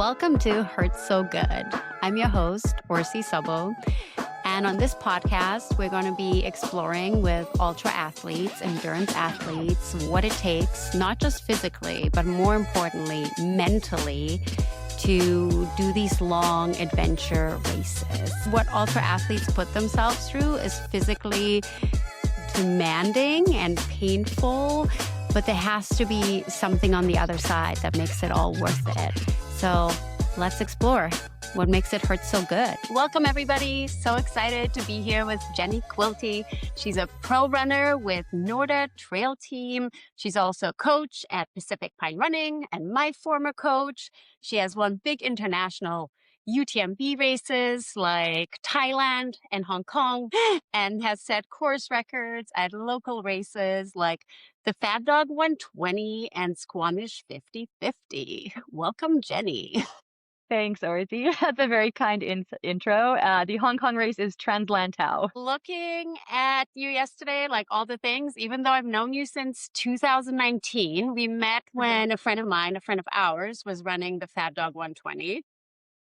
Welcome to Hurts So Good. I'm your host, Orsi Sabo. And on this podcast, we're going to be exploring with ultra athletes, endurance athletes, what it takes, not just physically, but more importantly, mentally, to do these long adventure races. What ultra athletes put themselves through is physically demanding and painful, but there has to be something on the other side that makes it all worth it. So let's explore what makes it hurt so good. Welcome, everybody. So excited to be here with Jenny Quilty. She's a pro runner with Norda Trail Team. She's also a coach at Pacific Pine Running and my former coach. She has won big international UTMB races like Thailand and Hong Kong, and has set course records at local races like the Fat Dog 120 and Squamish 50-50. Welcome, Jenny. Thanks, Orzi. That's a very kind intro. The Hong Kong race is Translantau. Looking at you yesterday, like all the things, even though I've known you since 2019, we met when a friend of ours, was running the Fat Dog 120,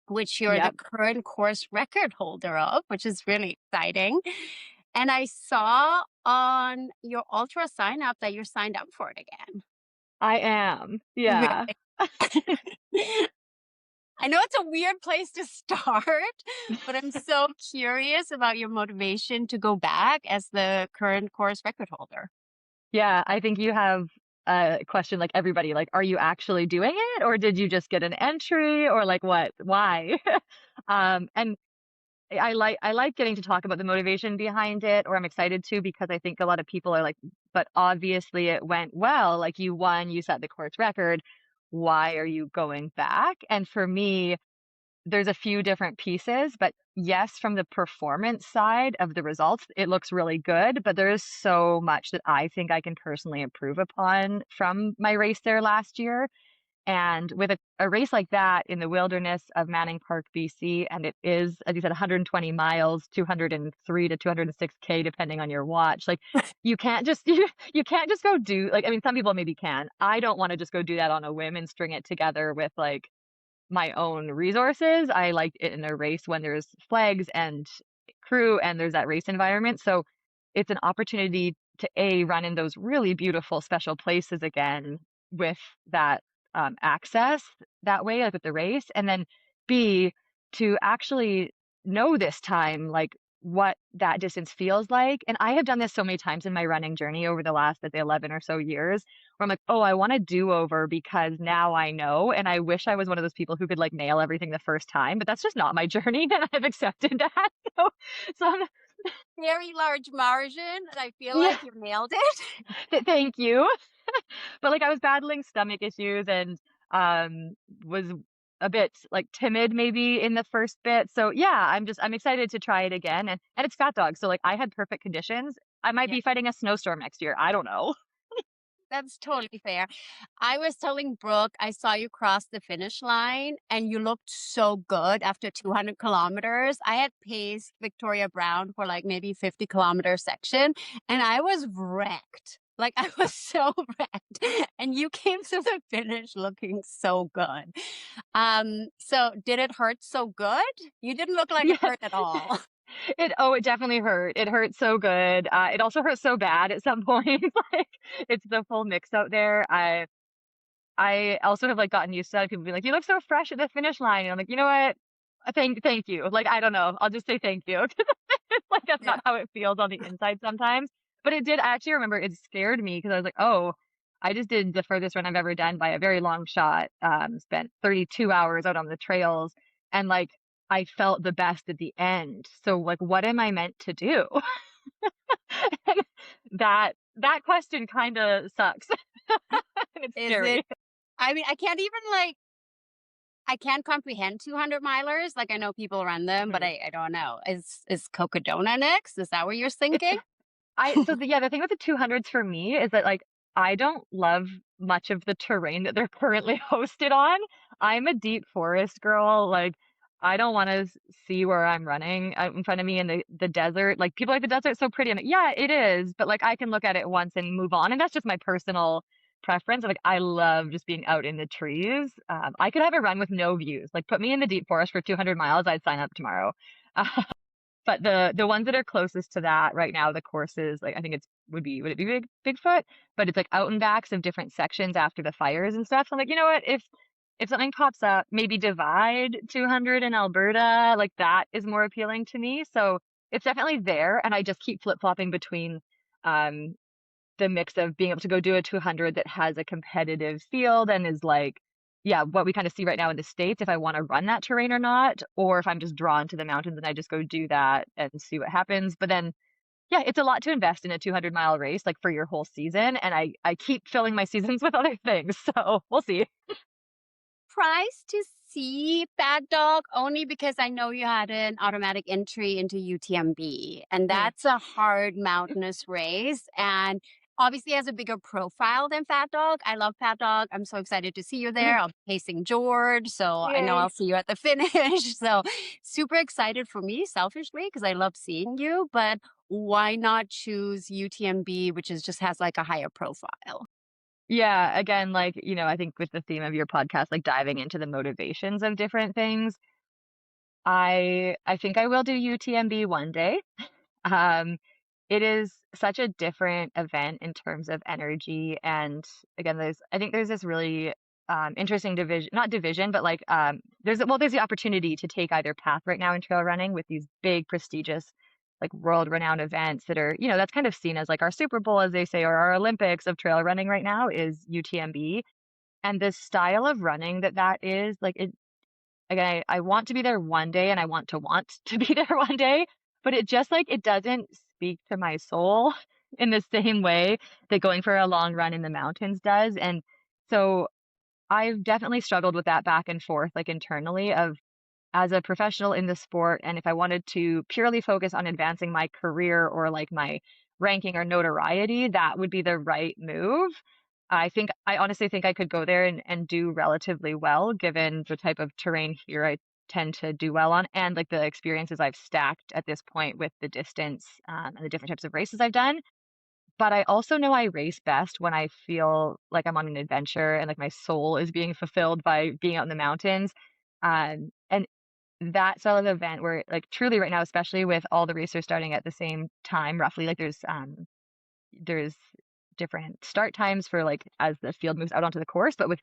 which you're the current course record holder of, which is really exciting. And I saw on your ultra sign up that you're signed up for it again. I am. Yeah. I know it's a weird place to start, but I'm so curious about your motivation to go back as the current course record holder. Yeah, I think you have a question like everybody, like, are you actually doing it, or did you just get an entry, or like what? Why? And I like getting to talk about the motivation behind it, or I'm excited to, because I think a lot of people are like, but obviously it went well, like you won, you set the course record. Why are you going back? And for me, there's a few different pieces, but yes, from the performance side of the results, it looks really good, but there is so much that I think I can personally improve upon from my race there last year. And with a race like that in the wilderness of Manning Park, BC, and it is, as you said, 120 miles, 203 to 206K, depending on your watch. Like you can't just you can't just go do, like, I mean, some people maybe can. I don't want to just go do that on a whim and string it together with like my own resources. I like it in a race when there's flags and crew and there's that race environment. So it's an opportunity to run in those really beautiful special places again with that access that way, like with the race, and then B, to actually know this time, like what that distance feels like. And I have done this so many times in my running journey over the last, let's say, 11 or so years, where I'm like, oh, I want a do-over because now I know. And I wish I was one of those people who could like nail everything the first time, but that's just not my journey. And I've accepted that. So I'm very large margin, and I feel like you nailed it. Thank you. But like I was battling stomach issues and was a bit like timid maybe in the first bit. So yeah, I'm excited to try it again. And it's Fat Dog. So like I had perfect conditions. I might be fighting a snowstorm next year. I don't know. That's totally fair. I was telling Brooke, I saw you cross the finish line and you looked so good after 200 kilometers. I had paced Victoria Brown for like maybe 50-kilometer section and I was wrecked. Like I was so wrecked and you came to the finish looking so good. So did it hurt so good? You didn't look like it hurt at all. It definitely hurt. It hurt so good. It also hurt so bad at some point. Like it's the full mix out there. I also have like gotten used to that. People be like, "You look so fresh at the finish line." And I'm like, you know what? Thank you. Like I don't know. I'll just say thank you. Like that's not how it feels on the inside sometimes. But it did actually, remember, it scared me because I was like, oh, I just did the furthest run I've ever done by a very long shot. Spent 32 hours out on the trails, and like I felt the best at the end. So like, what am I meant to do? that question kind of sucks. It's scary. I mean, I can't comprehend 200 milers. Like I know people run them, but I don't know. Is Cocodona next? Is that what you're thinking? The thing with the 200s for me is that like I don't love much of the terrain that they're currently hosted on. I'm a deep forest girl. Like I don't want to see where I'm running in front of me in the desert. Like people like the desert so pretty. I'm like, yeah, it is, but like I can look at it once and move on. And that's just my personal preference. Like I love just being out in the trees. I could have a run with no views. Like put me in the deep forest for 200 miles, I'd sign up tomorrow. But the ones that are closest to that right now, the courses, like I think it's would it be Bigfoot? But it's like out and backs of different sections after the fires and stuff. So I'm like, you know what? If something pops up, maybe Divide 200 in Alberta, like that is more appealing to me. So it's definitely there, and I just keep flip-flopping between um the mix of being able to go do a 200 that has a competitive field and is like, yeah, what we kind of see right now in the States, if I want to run that terrain or not, or if I'm just drawn to the mountains and I just go do that and see what happens. But then, yeah, it's a lot to invest in a 200-mile race, like for your whole season. And I keep filling my seasons with other things. So we'll see. Surprised to see Bad Dog only because I know you had an automatic entry into UTMB, and Mm. that's a hard mountainous race. And obviously has a bigger profile than Fat Dog. I love Fat Dog. I'm so excited to see you there. I'll be pacing George, so I know Yay. I'll see you at the finish. So super excited for me, selfishly, because I love seeing you. But why not choose UTMB, which is just has like a higher profile? Yeah, again, like, I think with the theme of your podcast, like diving into the motivations of different things, I think I will do UTMB one day. Um, it is such a different event in terms of energy. And again, I think there's this really interesting division, not division, but like there's the opportunity to take either path right now in trail running with these big, prestigious, like world renowned events that are, that's kind of seen as like our Super Bowl, as they say, or our Olympics of trail running right now is UTMB. And the style of running that is, like, again, I want to be there one day and I want to be there one day, but it just like it doesn't speak to my soul in the same way that going for a long run in the mountains does. And so I've definitely struggled with that back and forth, like internally, of as a professional in the sport, and if I wanted to purely focus on advancing my career or like my ranking or notoriety, that would be the right move. I honestly think I could go there and do relatively well given the type of terrain here I tend to do well on, and like the experiences I've stacked at this point with the distance and the different types of races I've done. But I also know I race best when I feel like I'm on an adventure and like my soul is being fulfilled by being out in the mountains. And that style of event where like truly right now, especially with all the racers starting at the same time, roughly, like there's different start times for like as the field moves out onto the course, but with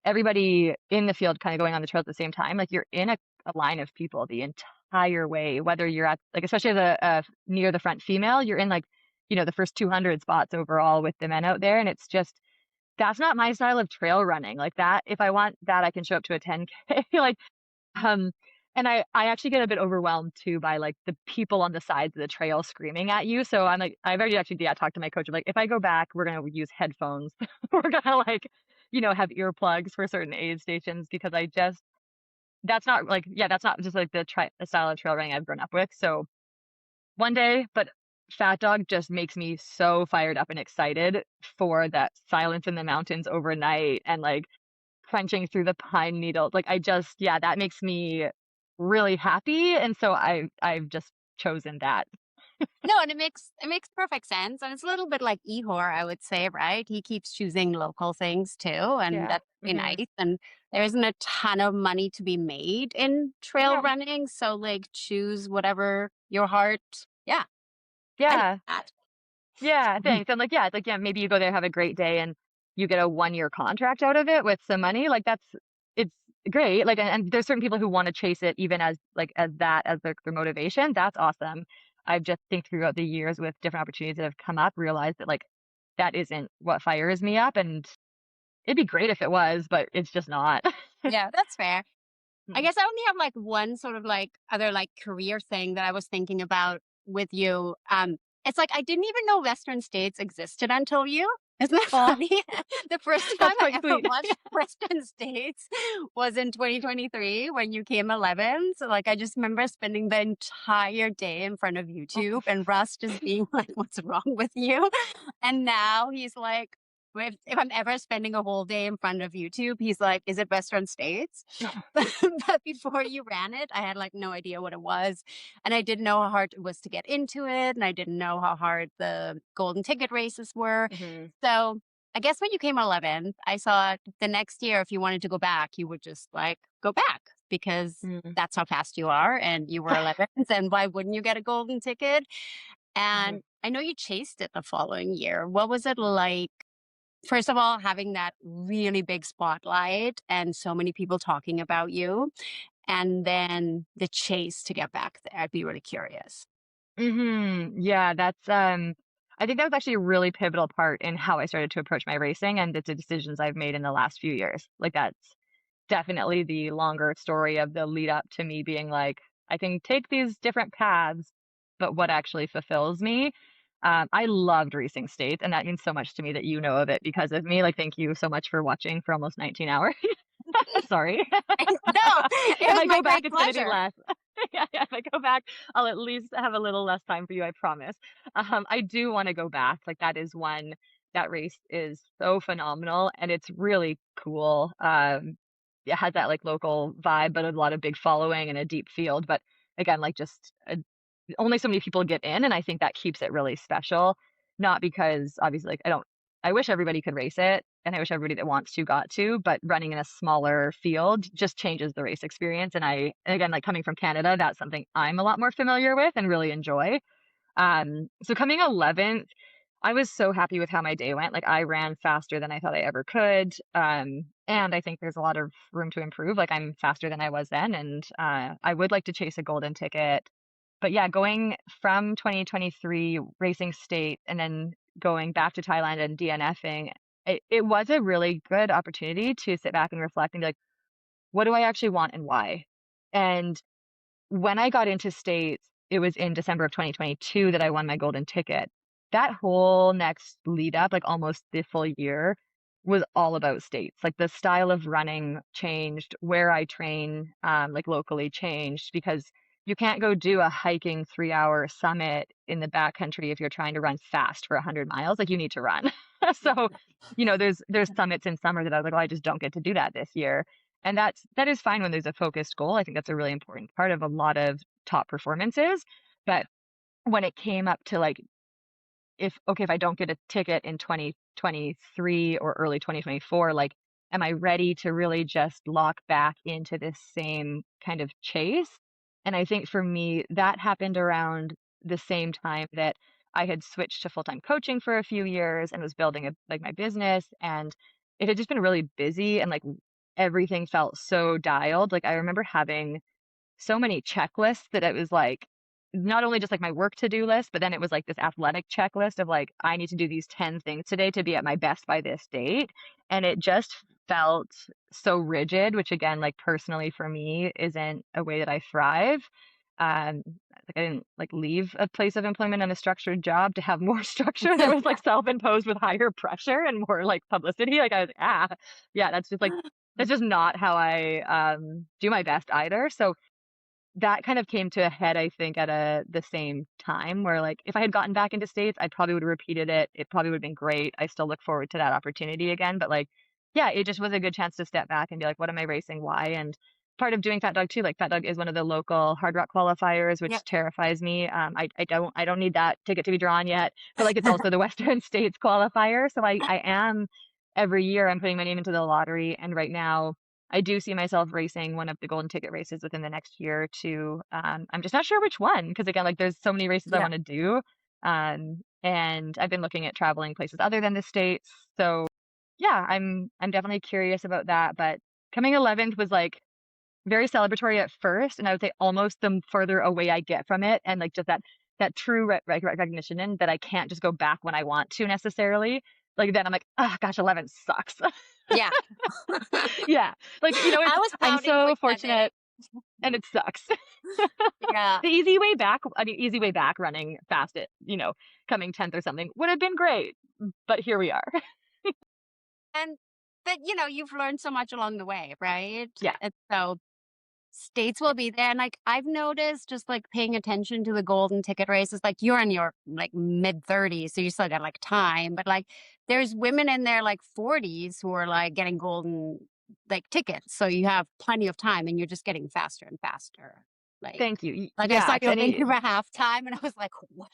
everybody in the field kind of going on the trail at the same time, like you're in a line of people the entire way, whether you're at like, especially as a near the front female, you're in like, the first 200 spots overall with the men out there. And it's just, that's not my style of trail running. Like that, if I want that, I can show up to a 10K. Like, um, and I actually get a bit overwhelmed too by like the people on the sides of the trail screaming at you. So I'm like, I've already actually, yeah, talked to my coach. I'm like, if I go back, we're gonna use headphones. We're gonna like, have earplugs for certain aid stations because I just that's not like, yeah, that's not just like the style of trail running I've grown up with. So one day, but Fat Dog just makes me so fired up and excited for that silence in the mountains overnight and like crunching through the pine needles. Like I just, yeah, that makes me really happy. And so I've just chosen that. No, and it makes perfect sense. And it's a little bit like Ihor, I would say, right? He keeps choosing local things too, and Yeah. that's really Hmm. nice. And there isn't a ton of money to be made in trail No. running. So like choose whatever your heart. Yeah, I like Yeah. that. Yeah. Mhm. Thanks. And like, yeah, it's like, yeah, maybe you go there, have a great day and you get a 1 year contract out of it with some money. Like it's great. Like, and there's certain people who want to chase it even as like, as that, as their motivation. That's awesome. I've just think throughout the years with different opportunities that have come up, realized that like, that isn't what fires me up. And it'd be great if it was, but it's just not. Yeah, that's fair. I Mm. guess I only have like one sort of like other like career thing that I was thinking about with you. It's like I didn't even know Western states existed until you. Isn't that Oh, funny? The first time that's I quite ever sweet. watched Western States was in 2023 when you came 11. So like I just remember spending the entire day in front of YouTube and Russ just being like, "What's wrong with you?" And now he's like, if I'm ever spending a whole day in front of YouTube, he's like, "Is it Western States?" But before you ran it, I had like no idea what it was. And I didn't know how hard it was to get into it. And I didn't know how hard the golden ticket races were. Mhm. So I guess when you came 11th, I saw the next year, if you wanted to go back, you would just like go back because Mm. that's how fast you are. And you were 11th. And why wouldn't you get a golden ticket? Mhm. And I know you chased it the following year. What was it like? First of all, having that really big spotlight and so many people talking about you, and then the chase to get back there. I'd be really curious. Yeah, that's I think that was actually a really pivotal part in how I started to approach my racing and the decisions I've made in the last few years. Like that's definitely the longer story of the lead up to me being like, I can take these different paths, but what actually fulfills me? I loved racing states, and that means so much to me that you know of it because of me. Like, thank you so much for watching for almost 19 hours. Sorry. No, it If was I my go back, great it's gonna be pleasure. less. Yeah, if I go back, I'll at least have a little less time for you, I promise. I do wanna go back, like, that is one that race is so phenomenal, and it's really cool. It has that, like, local vibe, but a lot of big following and a deep field, but again, like, just, only so many people get in, and I think that keeps it really special. Not because obviously, like, I wish everybody could race it, and I wish everybody that wants to got to, but running in a smaller field just changes the race experience. And again, like coming from Canada, that's something I'm a lot more familiar with and really enjoy. So coming 11th, I was so happy with how my day went. Like I ran faster than I thought I ever could. And I think there's a lot of room to improve. Like I'm faster than I was then. And I would like to chase a golden ticket. But yeah, going from 2023 racing state and then going back to Thailand and DNFing, it was a really good opportunity to sit back and reflect and be like, what do I actually want and why? And when I got into states, it was in December of 2022 that I won my golden ticket. That whole next lead up, like almost the full year, was all about states. Like the style of running changed, where I train, like locally changed because you can't go do a hiking 3-hour summit in the backcountry if you're trying to run fast for 100 miles. Like you need to run. So, there's summits in summer that I was like, oh, I just don't get to do that this year. And that is fine when there's a focused goal. I think that's a really important part of a lot of top performances. But when it came up to like if I don't get a ticket in 2023 or early 2024, like am I ready to really just lock back into this same kind of chase? And I think for me that happened around the same time that I had switched to full-time coaching for a few years and was building like my business, and it had just been really busy and like everything felt so dialed. Like I remember having so many checklists that it was like not only just like my work to-do list, but then it was like this athletic checklist of like, I need to do these 10 things today to be at my best by this date. And it just felt so rigid, which again, like personally for me, isn't a way that I thrive. Like I didn't like leave a place of employment and a structured job to have more structure that was like self-imposed with higher pressure and more like publicity. Like I was, yeah, that's just not how I do my best either. So that kind of came to a head, I think, at the same time where, like, if I had gotten back into states, I probably would have repeated it. It probably would have been great. I still look forward to that opportunity again. But like, yeah, it just was a good chance to step back and be like, what am I racing? Why? And part of doing Fat Dog too, like Fat Dog is one of the local Hard Rock qualifiers, Yep. which terrifies me. I don't need that ticket to be drawn yet. But like, it's also the Western States qualifier, so I am every year I'm putting my name into the lottery, and right now I do see myself racing one of the golden ticket races within the next year or two. I'm just not sure which one because again, like there's so many races I Yeah. want to do. And I've been looking at traveling places other than the States. So yeah, I'm definitely curious about that. But coming 11th was like very celebratory at first, and I would say almost the further away I get from it, and like just that true recognition in that I can't just go back when I want to necessarily. Like then I'm like, oh gosh, 11 sucks. Yeah. Yeah. Like, I was I'm counting so pretending. fortunate and it sucks. Yeah. The easy way back, I mean, easy way back running fast at, coming 10th or something would have been great. But here we are. And but you've learned so much along the way, right? Yeah. And so states will be there. And like I've noticed just like paying attention to the golden ticket races, like you're in your like mid 30s, so you still got like time. But like there's women in their like 40s who are like getting golden like tickets. So you have plenty of time and you're just getting faster and faster. Like Thank you. like I Yeah. saw you on Vancouver halftime and I was like, what?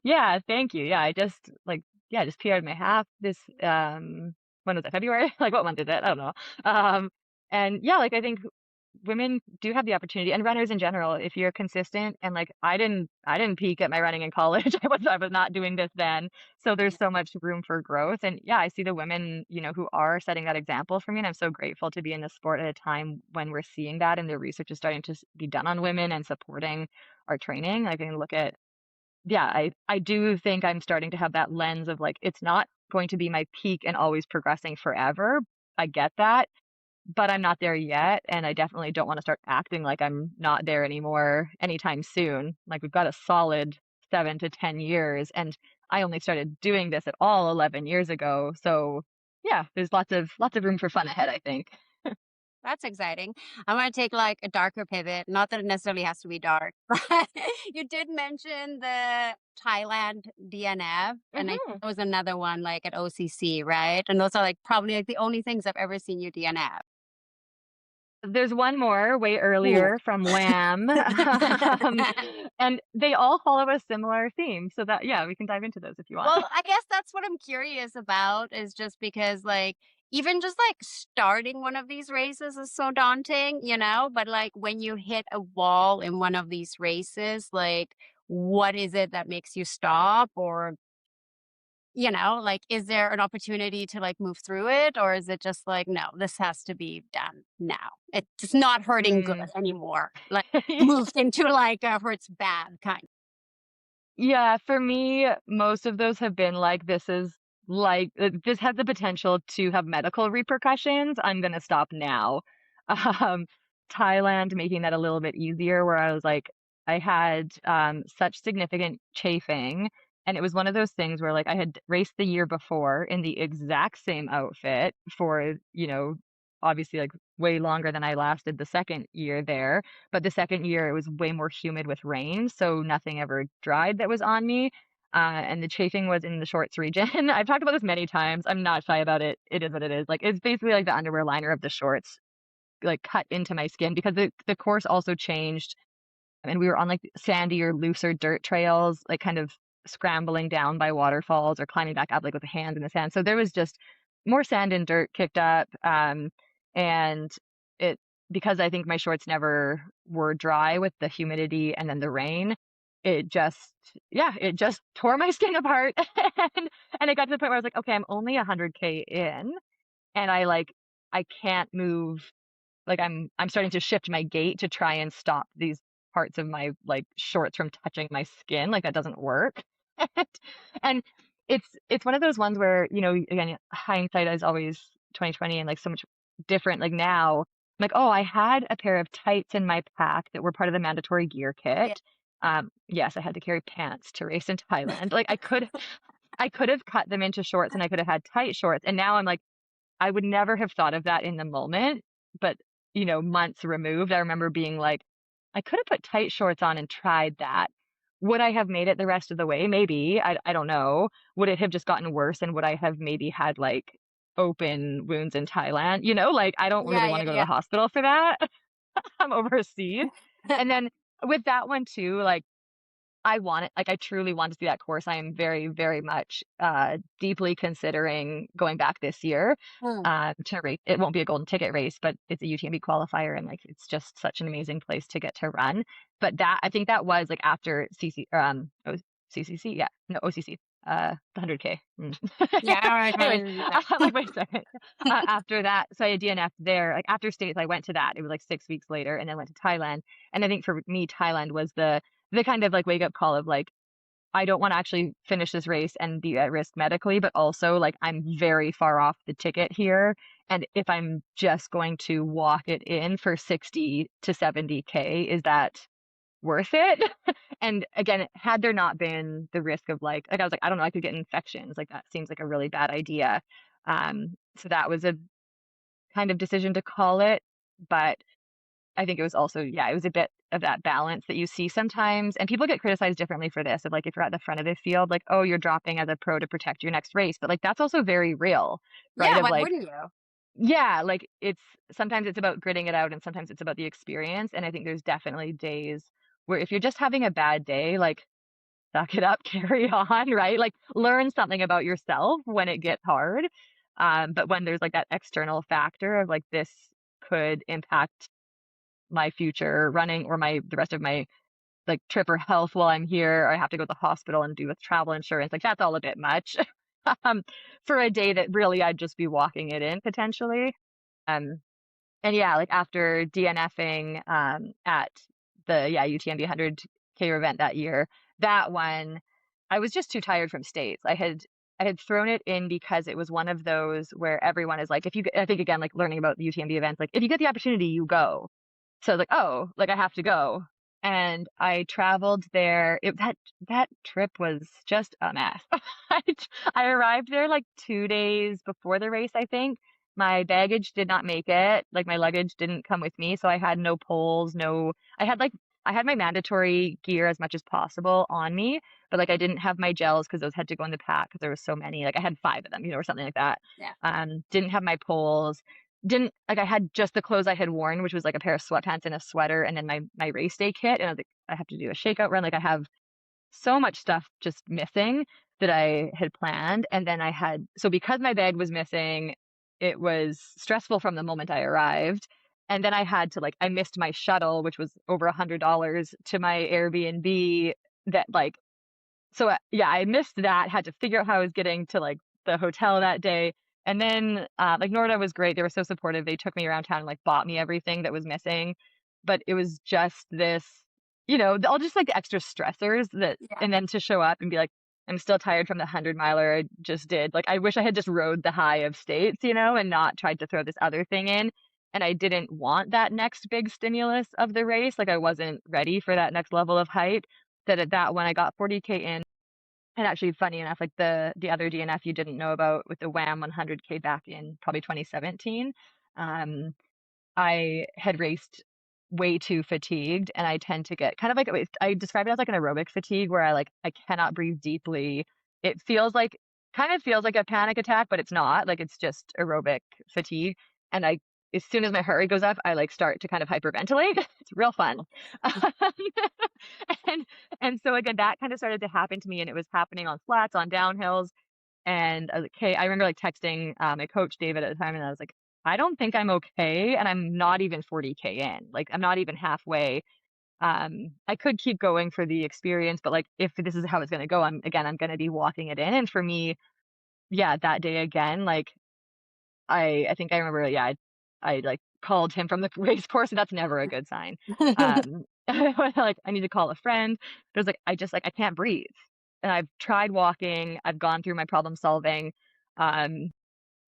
Yeah. Thank you. Yeah. I just like, yeah, just PR'd my half this when was it? February? Like what month is it? I don't know. Um and yeah, like I think women do have the opportunity, and runners in general, if you're consistent. And like I didn't peak at my running in college. I was not doing this then. So there's Yeah. so much room for growth. And yeah, I see the women, who are setting that example for me, and I'm so grateful to be in the sport at a time when we're seeing that and the research is starting to be done on women and supporting our training. I can look at, yeah, I do think I'm starting to have that lens of like it's not going to be my peak and always progressing forever. I get that, but I'm not there yet, and I definitely don't wanna start acting like I'm not there anymore anytime soon. Like, we've got a solid 7 to 10 years, and I only started doing this at all 11 years ago, so, yeah, there's lots of room for fun ahead, I think. That's exciting. I want to take like a darker pivot. Not that it necessarily has to be dark, but you did mention the Thailand DNF, and I think Mhm. there was another one like at OCC, right? And those are like probably like the only things I've ever seen you DNF. There's one more way Ooh. earlier from Wham, um, and they all follow a similar theme, so that yeah, we can dive into those if you want. Well, I guess that's what I'm curious about is just because like even just like starting one of these races is so daunting, but like when you hit a wall in one of these races, like what is it that makes you stop or like is there an opportunity to like move through it or is it just like no, this has to be done now. It's not hurting good Mm. anymore. Like moved into like a hurts bad kind. Yeah, for me, most of those have been like, this has the potential to have medical repercussions. I'm gonna stop now. Um, Thailand making that a little bit easier, where I was like, I had such significant chafing, and it was one of those things where like I had raced the year before in the exact same outfit for, obviously like way longer than I lasted the second year there. But the second year, it was way more humid with rain, so nothing ever dried that was on me. And the chafing was in the shorts region. I've talked about this many times. I'm not shy about it. It is what it is. Like it's basically like the underwear liner of the shorts, like cut into my skin because the course also changed, and we were on like sandier, looser dirt trails, like kind of scrambling down by waterfalls or climbing back up like with a hand in the sand. So there was just more sand and dirt kicked up. And it because I think my shorts never were dry with the humidity and then the rain, it just yeah, it just tore my skin apart. And it got to the point where I was like, okay, I'm only 100K in, and I can't move. Like I'm starting to shift my gait to try and stop these parts of my like shorts from touching my skin. Like that doesn't work. And it's one of those ones where, again, hindsight is always 2020 and like so much different. Like now, I'm like, oh, I had a pair of tights in my pack that were part of the mandatory gear Yeah. kit. Yes, I had to carry pants to race in Thailand. Like I could have cut them into shorts and I could have had tight shorts. And now I'm like, I would never have thought of that in the moment, but, months removed, I remember being like, "I could have put tight shorts on and tried that." Would I have made it the rest of the way? Maybe. I don't know. Would it have just gotten worse, and would I have maybe had, like, open wounds in Thailand? Like, I don't Yeah, really yeah, wanna go to yeah. the hospital for that. I'm overseas. And then with that one too, like I truly want to see that course. I am very, very much, deeply considering going back this year, Mm. to race. It won't be a golden ticket race, but it's a UTMB qualifier, and, like, it's just such an amazing place to get to run. But I think that was, like, after CCC, yeah, no, OCC, the 100K. Mm. Yeah, all right, Anyways, right. I'm like, "Wait a second." After that, so I DNF'd there. Like, after States, I went to that. It was, like, 6 weeks later, and then went to Thailand. And I think for me, Thailand was the kind of like wake up call of like, I don't want to actually finish this race and be at risk medically, but also like I'm very far off the ticket here. And if I'm just going to walk it in for 60 to 70K, is that worth it? And again, had there not been the risk of like I was like, I don't know, I could get infections. Like that seems like a really bad idea. So that was a kind of decision to call it. But I think it was also, yeah, it was a bit of that balance that you see sometimes. And people get criticized differently for this of like if you're at the front of the field, like, oh, you're dropping as a pro to protect your next race. But like that's also very real, right? Yeah, Of why like, wouldn't you? yeah, like it's sometimes it's about gritting it out and sometimes it's about the experience. And I think there's definitely days where if you're just having a bad day, like suck it up, carry on, right? Like learn something about yourself when it gets hard. But when there's like that external factor of like this could impact my future running or the rest of my like trip or health while I'm here, or I have to go to the hospital and do with travel insurance, like that's all a bit much. um, for a day that really I'd just be walking it in potentially. Um, and yeah, like after DNFing at the UTMB 100K event that year, that one I was just too tired from states. I had thrown it in because it was one of those where everyone is like, if you, I think again, like learning about the UTMB events, like if you get the opportunity, you go. So I was like, oh, like I have to go. And I traveled there. That trip was just a mess. I, I arrived there like 2 days before the race, I think. My baggage did not make it. Like my luggage didn't come with me, so I had no poles, no. I had my mandatory gear as much as possible on me, but like I didn't have my gels because those had to go in the pack because there was so many. Like I had 5 of them, or something like that. Yeah. Didn't have my poles, didn't like I had just the clothes I had worn, which was like a pair of sweatpants and a sweater, and then my race day kit. And I was like, I have to do a shakeout run. Like I have so much stuff just missing that I had planned. And then so because my bag was missing, it was stressful from the moment I arrived. And then I had to I missed my shuttle, which was over $100 to my Airbnb that so yeah, I missed that, had to figure out how I was getting to the hotel that day. And then Norda was great. They were so supportive. They took me around town and bought me everything that was missing. But it was just this, all just the extra stressors that, Yeah. and then to show up and be like, I'm still tired from the 100 miler I just did. Like, I wish I had just rode the high of states, and not tried to throw this other thing in. And I didn't want that next big stimulus of the race. Like, I wasn't ready for that next level of hype. That at that when I got 40K in, and actually, funny enough, the other DNF you didn't know about with the Wham 100K back in probably 2017, um, I had raced way too fatigued, and I tend to get kind of I describe it as an aerobic fatigue where I cannot breathe deeply. It kind of feels like a panic attack, but it's not. Like it's just aerobic fatigue, and as soon as my heart rate goes up, I start to kind of hyperventilate. It's real fun. and and so again, that kind of started to happen to me, and it was happening on flats, on downhills. And I was like, hey, I remember texting my coach David at the time, and I was like, I don't think I'm okay, and I'm not even 40K in. Like I'm not even halfway. I could keep going for the experience, but if this is how it's gonna go, I'm gonna be walking it in. And for me, yeah, that day again, I think I remember, yeah, I called him from the race course, and that's never a good sign. I need to call a friend. But it was I can't breathe. And I've tried walking, I've gone through my problem solving, um,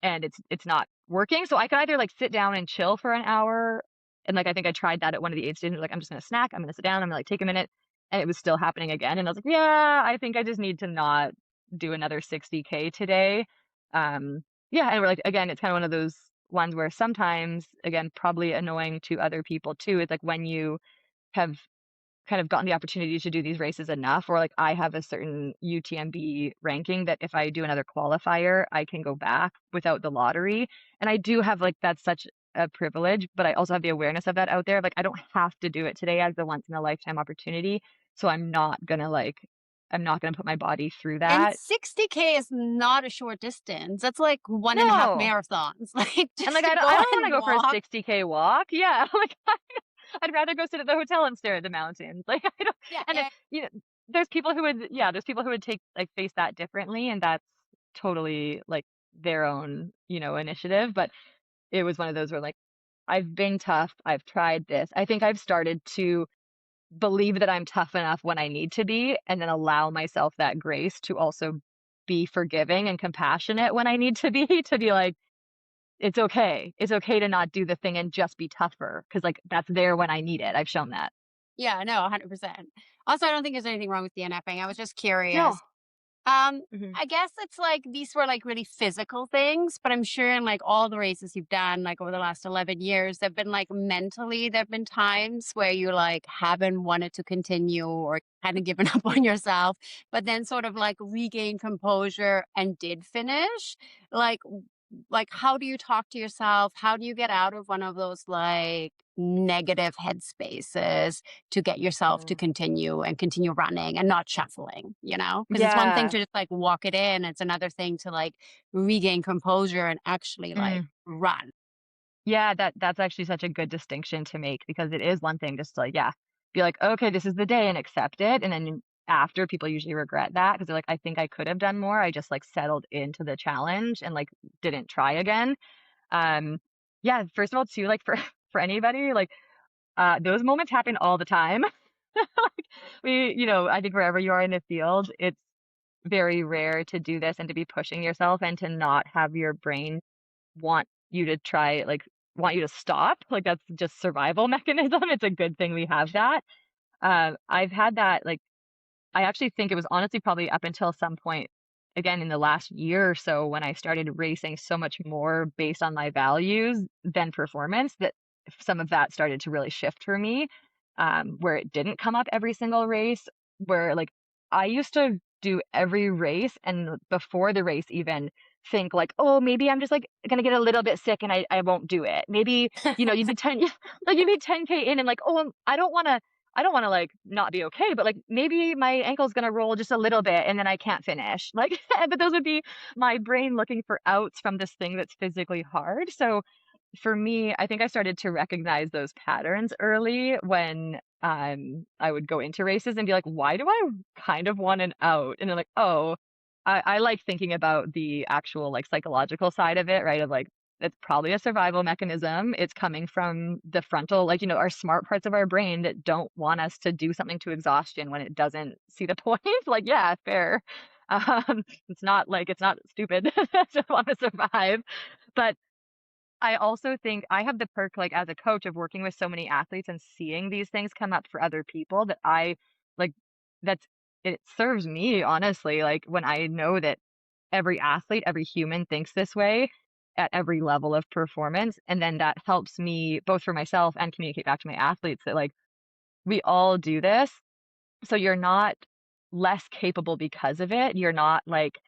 and it's not working. So I could either sit down and chill for an hour. And I think I tried that at one of the aid stations, I'm just gonna snack, I'm gonna sit down, I'm gonna take a minute, and it was still happening again. And I was like, yeah, I think I just need to not do another 60K today. Um, yeah, and we're again, it's kind of one of those ones where sometimes, again, probably annoying to other people too, it's when you have kind of gotten the opportunity to do these races enough, or I have a certain UTMB ranking that if I do another qualifier, I can go back without the lottery. And I do have that's such a privilege, but I also have the awareness of that out there. I don't have to do it today as the once in a lifetime opportunity. So I'm not gonna put my body through And that. 60K is not a short distance. That's like 1.5 No. marathons. And Just to I go don't want to and go for a walk. 60K walk. Yeah. I'd rather go sit at the hotel and stare at the mountains. I don't, Yeah, and and there's people who would, yeah, there's people who would take face that differently, and that's totally their own, initiative. But it was one of those where I've been tough, I've tried this. I think I've started to believe that I'm tough enough when I need to be, and then allow myself that grace to also be forgiving and compassionate when I need to be, to be it's okay. It's okay to not do the thing and just be tougher because that's there when I need it. I've shown that. yeah, no, 100%. Also, I don't think there's anything wrong with DNFing. I was just No. curious. Mhm. I guess it's these were really physical things, but I'm sure in all the races you've done over the last 11 years, there've been mentally there've been times where you haven't wanted to continue or kind of given up on yourself, but then sort of regain composure and did finish. Like how do you talk to yourself? How do you get out of one of those negative headspaces to get yourself to Mm. continue running and not shuffling, you know? Because it's one thing Yeah. to just like walk it in, it's another thing to like regain composure and actually like Mm. run. Yeah, that's actually such a good distinction to make because it is one thing just to like, yeah, be like, okay, this is the day and accept it. And then after people usually regret that because they're like, I think I could have done more. I just like settled into the challenge and like didn't try again. Um, yeah, first of all, too, like for for anybody, like those moments happen all the time. Like I think wherever you are in the field, it's very rare to do this and to be pushing yourself and to not have your brain want you to try want you to stop. Like that's just survival mechanism. It's a good thing we have that. I've had that like I actually think it was honestly probably up until some point, again, in the last year or so when I started racing so much more based on my values than performance, that some of that started to really shift for me, where it didn't come up every single race, where like I used to do every race and before the race even think like, oh, maybe I'm just like gonna get a little bit sick and I won't do it. Maybe, you'd be 10 like you'd be 10K in and like, oh, I don't wanna, like, not be okay, but, like, maybe my ankle's gonna roll just a little bit and then I can't finish. Like, but those would be my brain looking for outs from this thing that's physically hard. So, for me, I think I started to recognize those patterns early when, I would go into races and be like, "Why do I kind of want an out?" And then like, "Oh, I like thinking about the actual, like, psychological side of it, right? Of, like, it's probably a survival mechanism. It's coming from the frontal, like, our smart parts of our brain that don't want us to do something to exhaustion when it doesn't see the point. Like, yeah, fair. It's not stupid to want to survive. But I also think I have the perk, like, as a coach of working with so many athletes and seeing these things come up for other people that I like, that's it serves me, honestly, like, when I know that every athlete, every human thinks this way at every level of performance, and then that helps me both for myself and communicate back to my athletes that, like, we all do this, so you're not less capable because of it. You're not, like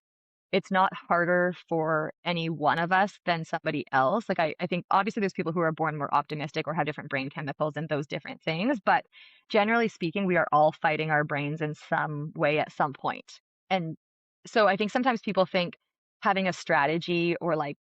it's not harder for any one of us than somebody else. Like, I think obviously there's people who are born more optimistic or have different brain chemicals and those different things. But generally speaking, we are all fighting our brains in some way at some point. And so I think sometimes people think having a strategy or like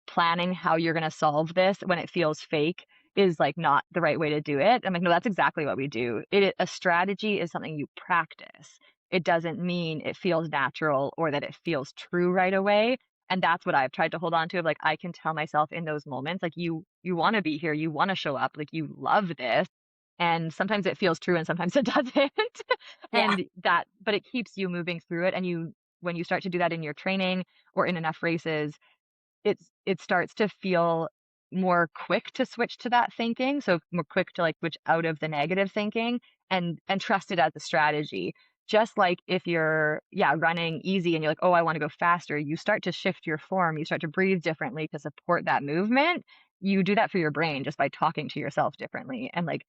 planning how you're going to solve this when it feels fake is like not the right way to do it. I'm like, no, that's exactly what we do. A strategy is something you practice. It doesn't mean it feels natural or that it feels true right away. And that's what I've tried to hold on to of like I can tell myself in those moments, like you want to be here, you want to show up, like you love this. And sometimes it feels true and sometimes it doesn't. Yeah. But it keeps you moving through it. And when you start to do that in your training or in enough races, it starts to feel more quick to switch to that thinking, so more quick to, like, switch out of the negative thinking and trust it as a strategy. Just like if you're, yeah, running easy and you're like, "Oh, I wanna go faster," you start to shift your form, you start to breathe differently to support that movement. You do that for your brain just by talking to yourself differently and, like,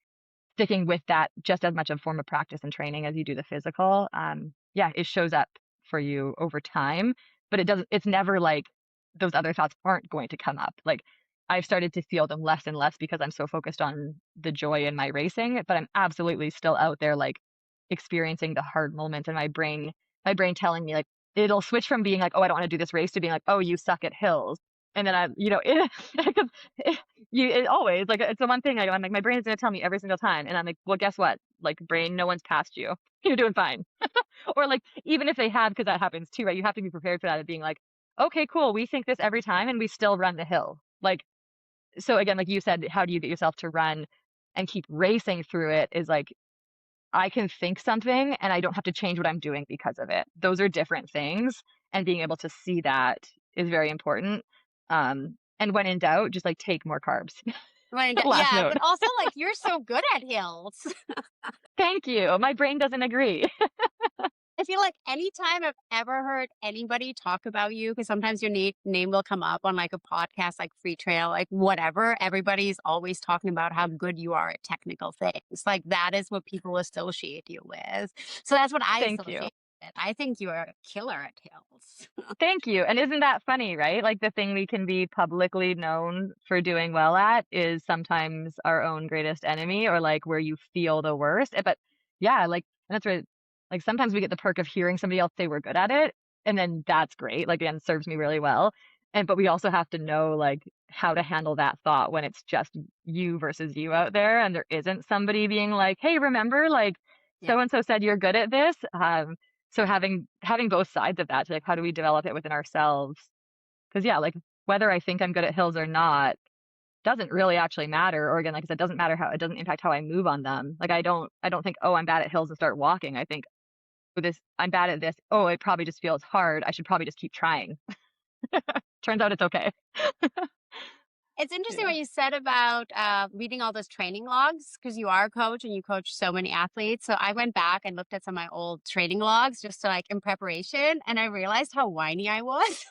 sticking with that just as much a form of practice and training as you do the physical, yeah, it shows up for you over time, but it's never like those other thoughts aren't going to come up. Like I've started to feel them less and less because I'm so focused on the joy in my racing, but I'm absolutely still out there like experiencing the hard moments and my brain telling me like it'll switch from being like, "Oh, I don't want to do this race" to being like, "Oh, you suck at hills." And then because it always like it's the one thing I'm like my brain is gonna tell me every single time, and I'm like, well, guess what? Like brain, no one's passed you. You're doing fine. Or like even if they have, because that happens too, right? You have to be prepared for that of being like, okay, cool, we think this every time, and we still run the hill. Like so again, like you said, how do you get yourself to run and keep racing through it? Is like I can think something and I don't have to change what I'm doing because of it. Those are different things, and being able to see that is very important. And when in doubt, just like take more carbs. Last Yeah, note. but also like you're so good at hills. Thank you. My brain doesn't agree. I feel like anytime I've ever heard anybody talk about you, because sometimes your name will come up on like a podcast, like Free Trail, like whatever, everybody's always talking about how good you are at technical things. Like that is what people associate you with. So that's what I Thank you. associate. it. I think you're a killer at hills. Thank you. And isn't that funny, right? Like the thing we can be publicly known for doing well at is sometimes our own greatest enemy or like where you feel the worst. But yeah, like and that's where like sometimes we get the perk of hearing somebody else say we're good at it. And then that's great. Like again, serves me really well. And but we also have to know like how to handle that thought when it's just you versus you out there and there isn't somebody being like, hey, remember, like Yeah. so and so said you're good at this. So having both sides of that, to like how do we develop it within ourselves? Because yeah, like whether I think I'm good at hills or not doesn't really actually matter. Or again, like I said, doesn't matter how it doesn't impact how I move on them. Like I don't think, oh, I'm bad at hills and start walking. I think with this, I'm bad at this. Oh, it probably just feels hard. I should probably just keep trying. Turns out it's okay. It's interesting Yeah. what you said about reading all those training logs because you are a coach and you coach so many athletes. So I went back and looked at some of my old training logs just to like in preparation, and I realized how whiny I was.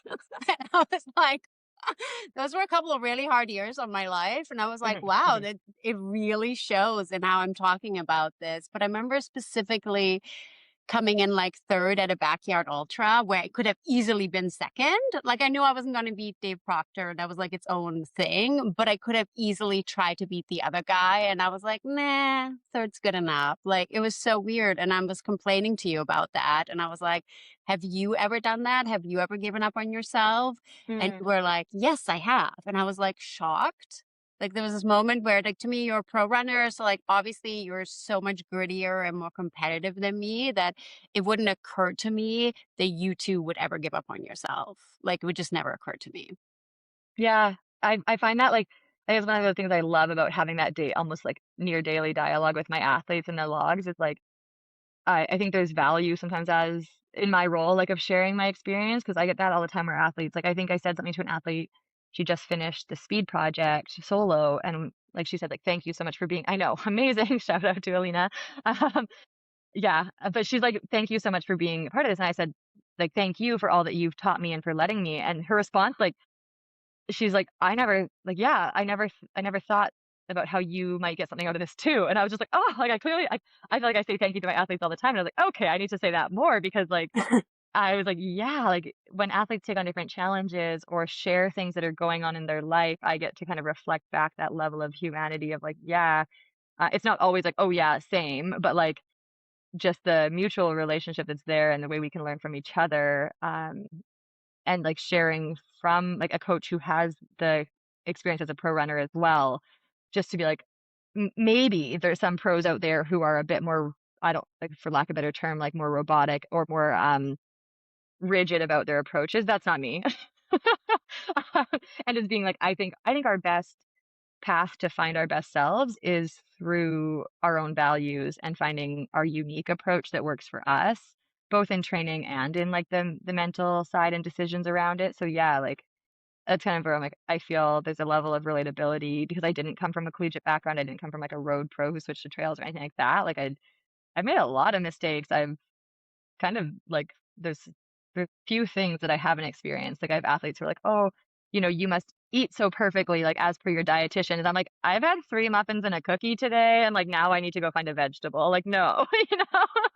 And I was like, those were a couple of really hard years of my life, and I was like, Mhm, wow, mhm. that it really shows in how I'm talking about this. But I remember specifically coming in like third at a backyard ultra where it could have easily been second. Like I knew I wasn't going to beat Dave Proctor. That was like its own thing, but I could have easily tried to beat the other guy. And I was like, nah, third's good enough. Like it was so weird. And I was complaining to you about that. And I was like, have you ever done that? Have you ever given up on yourself? And you Mm. were like, yes, I have. And I was like shocked. Like there was this moment where like to me you're a pro runner, so like obviously you're so much grittier and more competitive than me that it wouldn't occur to me that you two would ever give up on yourself. Like, it would just never occur to me. Yeah, I find that like I guess one of the things I love about having that day almost like near daily dialogue with my athletes and their logs is like I think there's value sometimes as in my role, like, of sharing my experience because I get that all the time where athletes like, I think I said something to an athlete, she just finished the speed project solo, and, like, she said, like, "Thank you so much for being" I know, amazing, shout out to Alina. Um, yeah, but she's like, "Thank you so much for being a part of this," and I said, like, "Thank you for all that you've taught me and for letting me," and her response, like, she's like, "I never" like, "Yeah, I never thought about how you might get something out of this too." And I was just like, "Oh," like, I feel like I say thank you to my athletes all the time, and I was like, "Okay, I need to say that more," because, like, I was like, "Yeah," like, when athletes take on different challenges or share things that are going on in their life, I get to kind of reflect back that level of humanity of like, yeah, it's not always like, "Oh, yeah, same," but, like, just the mutual relationship that's there and the way we can learn from each other, and like sharing from like a coach who has the experience as a pro runner as well, just to be like, maybe there's some pros out there who are a bit more, I don't like for lack of a better term, like more robotic or more rigid about their approaches. That's not me. And just being like, I think our best path to find our best selves is through our own values and finding our unique approach that works for us, both in training and in like the mental side and decisions around it. So yeah, like that's kind of where I'm like, I feel there's a level of relatability because I didn't come from a collegiate background. I didn't come from like a road pro who switched to trails or anything like that. Like I've made a lot of mistakes. I've kind of like there's few things that I haven't experienced. Like I have athletes who are like, "Oh, you must eat so perfectly, like as per your dietitian." And I'm like, "I've had 3 muffins and a cookie today, and like now I need to go find a vegetable." Like, no,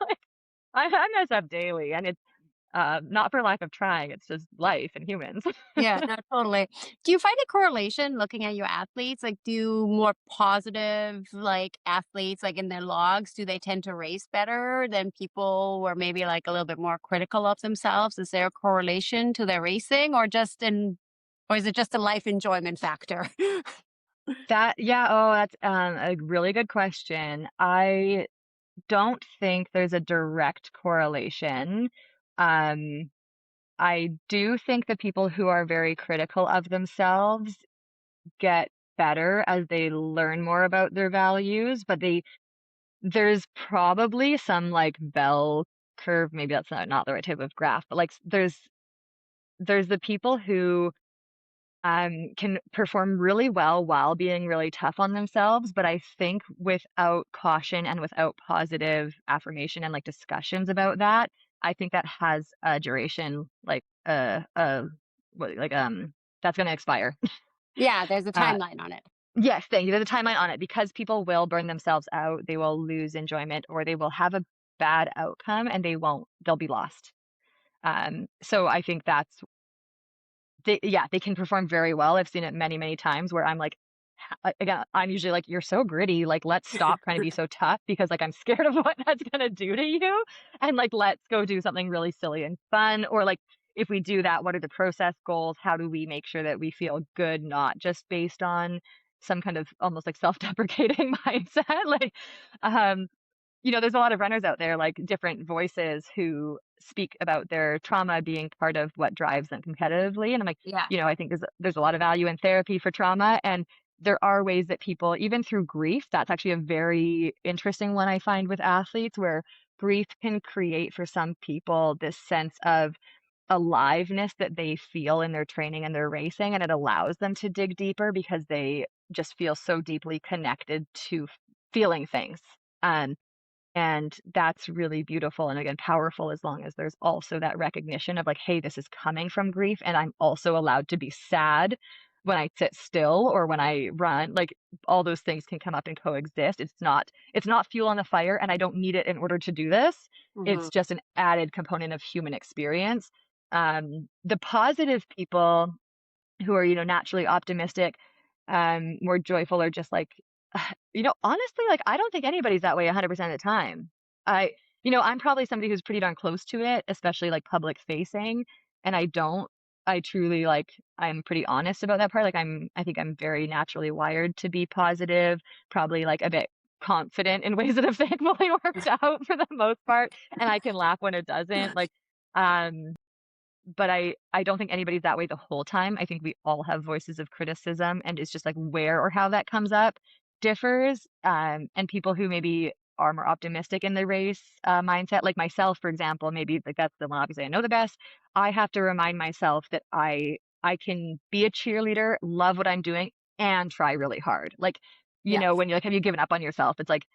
like I mess up daily, and it's not for lack of trying. It's just life and humans. Yeah, no, totally. Do you find a correlation looking at your athletes? Like, do more positive, like athletes, like in their logs, do they tend to race better than people who are maybe like a little bit more critical of themselves? Is there a correlation to their racing, or is it just a life enjoyment factor? That yeah, oh, that's a really good question. I don't think there's a direct correlation. Um, I do think that people who are very critical of themselves get better as they learn more about their values, but there's probably some like bell curve, maybe that's not the right type of graph, but like there's the people who can perform really well while being really tough on themselves, but I think without caution and without positive affirmation and like discussions about that, I think that has a duration like what like that's gonna expire. Yeah, there's a Uh timeline on it. yes, thank you. There's a timeline on it because people will burn themselves out, they will lose enjoyment, or they will have a bad outcome and they'll be lost. So I think that's yeah, they can perform very well. I've seen it many, many times where I'm like, again, I'm usually like, "You're so gritty, like, let's stop trying to be so tough because, like, I'm scared of what that's gonna do to you, and, like, let's go do something really silly and fun," or, like, if we do that, what are the process goals? How do we make sure that we feel good, not just based on some kind of almost, like, self-deprecating mindset? Like, um there's a lot of runners out there, like different voices who speak about their trauma being part of what drives them competitively. And I'm like, Yeah. I think there's a lot of value in therapy for trauma. And there are ways that people, even through grief, that's actually a very interesting one I find with athletes, where grief can create for some people this sense of aliveness that they feel in their training and their racing. And it allows them to dig deeper because they just feel so deeply connected to feeling things. Um, and that's really beautiful and again, powerful as long as there's also that recognition of like, hey, this is coming from grief. And I'm also allowed to be sad when I sit still or when I run. Like all those things can come up and coexist. It's not fuel on the fire and I don't need it in order to do this. Hmm. It's just an added component of human experience. The positive people who are, naturally optimistic, more joyful or just like, honestly, like I don't think anybody's that way 100% of the time. I, I'm probably somebody who's pretty darn close to it, especially like public facing. And I truly like, I'm pretty honest about that part. Like I think I'm very naturally wired to be positive, probably like a bit confident in ways that have thankfully worked out for the most part. And I can laugh when it doesn't. Um, but I don't think anybody's that way the whole time. I think we all have voices of criticism, and it's just, like, where or how that comes up differs, and people who maybe are more optimistic in the race, mindset, like myself, for example, maybe, like, that's the one obviously I know the best. I have to remind myself that I can be a cheerleader, love what I'm doing, and try really hard. Like, Yes. when you're like, "Have you given up on yourself?" It's like,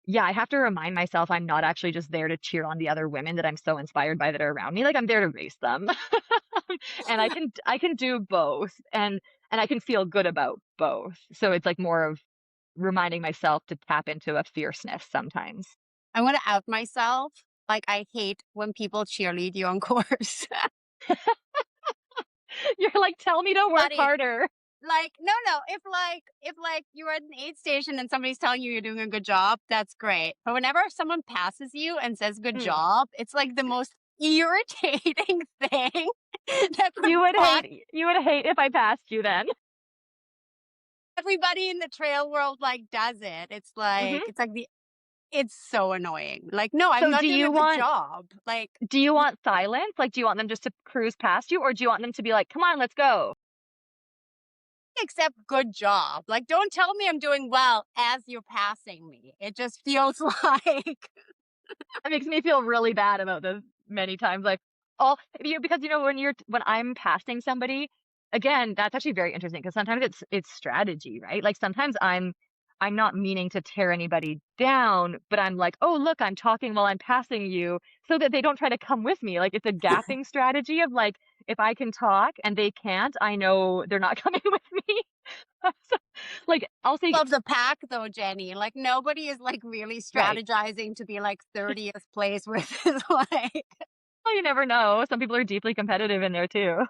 yeah, I have to remind myself I'm not actually just there to cheer on the other women that I'm so inspired by that are around me, like, I'm there to race them. And I can do both, and I can feel good about both. So it's, like, more of reminding myself to tap into a fierceness sometimes. I want to out myself. Like, I hate when people cheerlead you on course. You're like, "Tell me to work Buddy, harder." like, no, no. If you're at an aid station and somebody's telling you you're doing a good job, that's great. But whenever someone passes you and says good Mm. job, it's like the most irritating thing that could You would hate if I passed you then. everybody in the trail world like does it. Mhm. It's so annoying. Like, no, I'm So not doing a good job. Like, do you want silence? Like, do you want them just to cruise past you, or do you want them to be like, "Come on, let's go"? accept good job. Like, don't tell me I'm doing well as you're passing me. It just feels like That makes me feel really bad about this many times, like, oh, because, when I'm passing somebody, again, that's actually very interesting because sometimes it's strategy, right? Like, sometimes I'm not meaning to tear anybody down, but I'm like, "Oh, look, I'm talking while I'm passing you," so that they don't try to come with me, like, it's a gapping strategy of, like, if I can talk and they can't, I know they're not coming with me. So, like, I'll say love the pack though, Jenny. Like, nobody is like really right. strategizing to be like 30th place with is like Well, you never know, some people are deeply competitive in there too.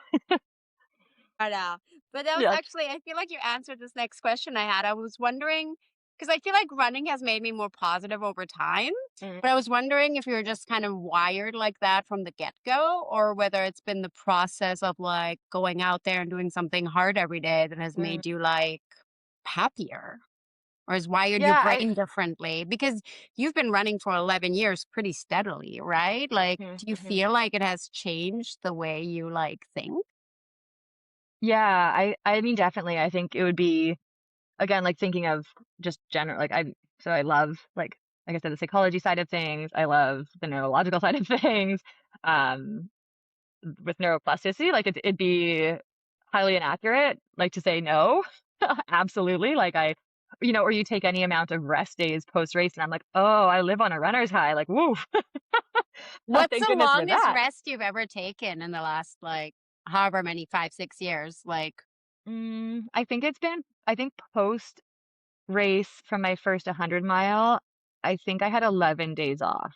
I know. But that was Yes. actually, I feel like you answered this next question I had. I was wondering, because I feel like running has made me more positive over time. Mhm, But I was wondering if you're just kind of wired like that from the get go, or whether it's been the process of like going out there and doing something hard every day that has mhm. made you like happier or has wired your Yeah, brain differently. Because you've been running for 11 years pretty steadily, right? Like, mhm, do you mhm. feel like it has changed the way you like think? Yeah, I mean, definitely, I think it would be again, like, thinking of just general like, I love, like I said, the psychology side of things, I love the neurological side of things, um, with neuroplasticity, like, it'd be highly inaccurate, like, to say no. Absolutely, like, or you take any amount of rest days post-race, and I'm like, "Oh, I live on a runner's high," like, "Woo." What's Thank the goodness for longest that. rest you've ever taken in the last, like, however many, 5, 6 years? Like, I think post-race from my first 100 mile, I think I had 11 days off.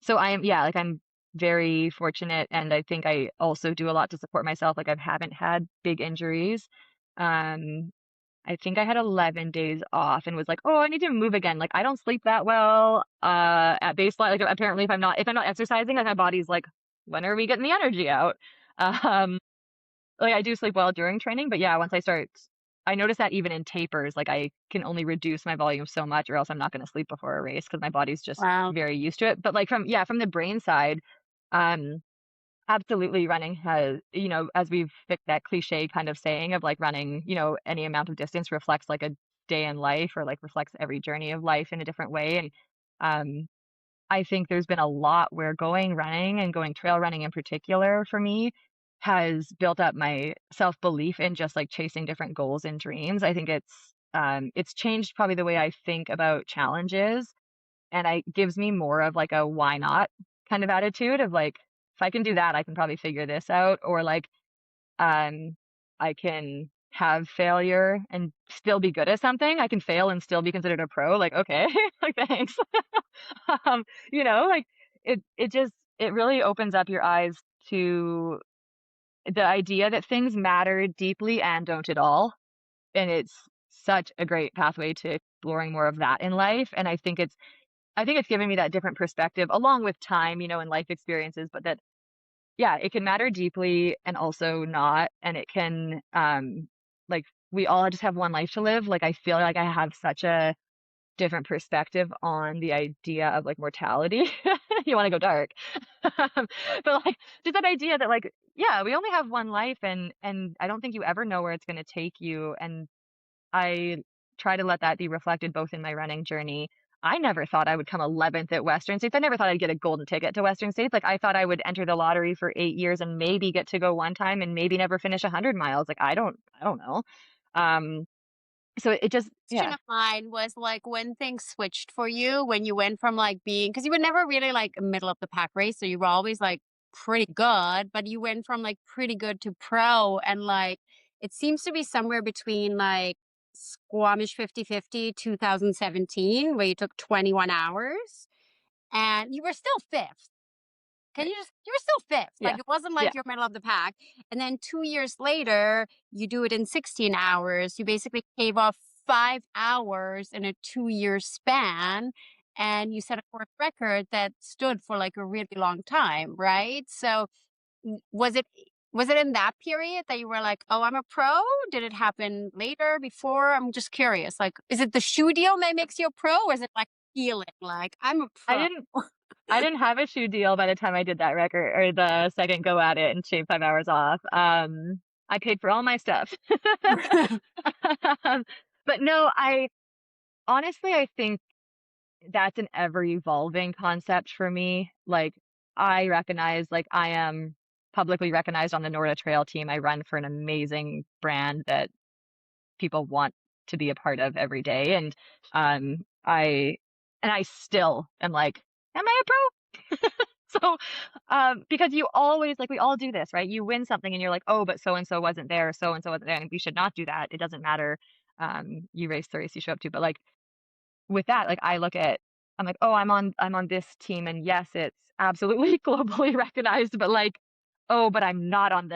So I am, yeah, like I'm very fortunate, and I think I also do a lot to support myself. Like I haven't had big injuries. Um, I think I had 11 days off and was like, oh, I need to move again. Like I don't sleep that well at baseline. Like apparently if I'm not exercising, like my body's like, when are we getting the energy out? Um, like I do sleep well during training, but yeah, once I notice that even in tapers, like I can only reduce my volume so much, or else I'm not going to sleep before a race because my body's just Wow. very used to it. But like from the brain side, um, absolutely running has, as we've picked that cliche kind of saying of like running, any amount of distance reflects like a day in life or like reflects every journey of life in a different way. And um, I think there's been a lot where going running and going trail running in particular for me has built up my self-belief in just like chasing different goals and dreams. I think it's changed probably the way I think about challenges, and I gives me more of like a why not kind of attitude of like if I can do that, I can probably figure this out, or like um I can have failure and still be good at something. I can fail and still be considered a pro. Like, okay, like thanks. um, like it really opens up your eyes to the idea that things matter deeply and don't at all. And it's such a great pathway to exploring more of that in life. And I think it's given me that different perspective along with time, and life experiences, but that, yeah, it can matter deeply and also not. And it can, like, we all just have one life to live. Like, I feel like I have such a different perspective on the idea of like mortality. You want to go dark. But like, just that idea that, like, yeah, we only have one life, and I don't think you ever know where it's going to take you. And I try to let that be reflected both in my running journey. I never thought I would come 11th at Western States. I never thought I'd get a golden ticket to Western States. Like I thought I would enter the lottery for 8 years and maybe get to go one time and maybe never finish 100 miles. Like I don't know. Um, so it just, Question yeah, of mine was like when things switched for you, when you went from like being, because you were never really like a middle of the pack racer, you were always like pretty good, but you went from like pretty good to pro. And like it seems to be somewhere between like Squamish 50/50 2017, where you took 21 hours and you were still fifth. Can right, you just, you were still fifth. yeah, Like it wasn't yeah, like you're middle of the pack. And then 2 years later, you do it in 16 hours. You basically cave off 5 hours in a 2 year span. And you set a course record that stood for like a really long time, right? So was it in that period that you were like, oh, I'm a pro? Did it happen later, before? I'm just curious. Like, is it the shoe deal that makes you a pro? Or is it like feeling like I'm a I pro? didn't, I didn't have a shoe deal by the time I did that record or the second go at it and shaved 5 hours off. I paid for all my stuff. Um, but no, I think that's an ever evolving concept for me. Like I recognize, like I am publicly recognized on the Norda Trail team. I run for an amazing brand that people want to be a part of every day. And um I I still am like, am I a pro? So because you always, like, we all do this, right? You win something and you're like, oh, but so and so wasn't there, so and so wasn't there, and we should not do that. It doesn't matter. You race the race you show up to. But like with that, like I'm like, oh, I'm on this team, and yes, it's absolutely globally recognized, but like, oh, but I'm not on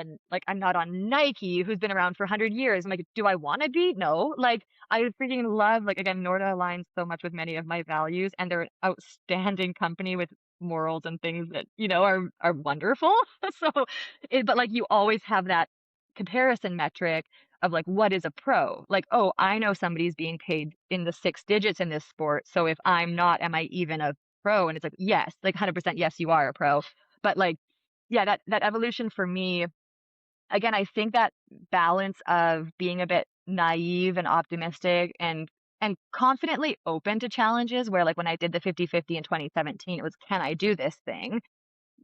Nike, who's been around for 100 years. I'm like, do I want to be? No. Like I freaking love, like, again, Norda aligns so much with many of my values, and they're an outstanding company with morals and things that, are wonderful. So but like you always have that comparison metric of like, what is a pro? Like, oh, I know somebody's being paid in the six digits in this sport. So if I'm not, am I even a pro? And it's like, yes, like 100% yes, you are a pro. But like, yeah, that evolution for me, again, I think that balance of being a bit naive and optimistic and confidently open to challenges, where like when I did the 50/50 in 2017, it was, can I do this thing?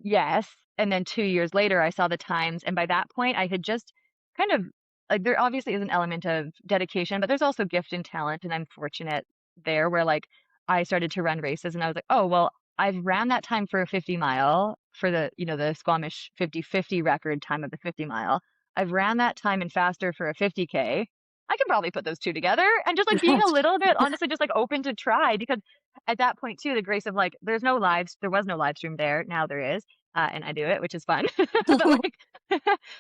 Yes, and then 2 years later, I saw the times, and by that point, I had just kind of, like, there obviously is an element of dedication, but there's also gift and talent, and I'm fortunate there where, like, I started to run races, and I was like, "Oh, well, I've ran that time for a 50 mile for the Squamish 50/50 record time of the 50 mile. I've ran that time and faster for a 50K. I can probably put those 2 together," and just, like, being a little bit honestly just, like, open to try, because at that point too, the grace of like, there was no live stream there. Now there is, and I do it, which is fun. But like,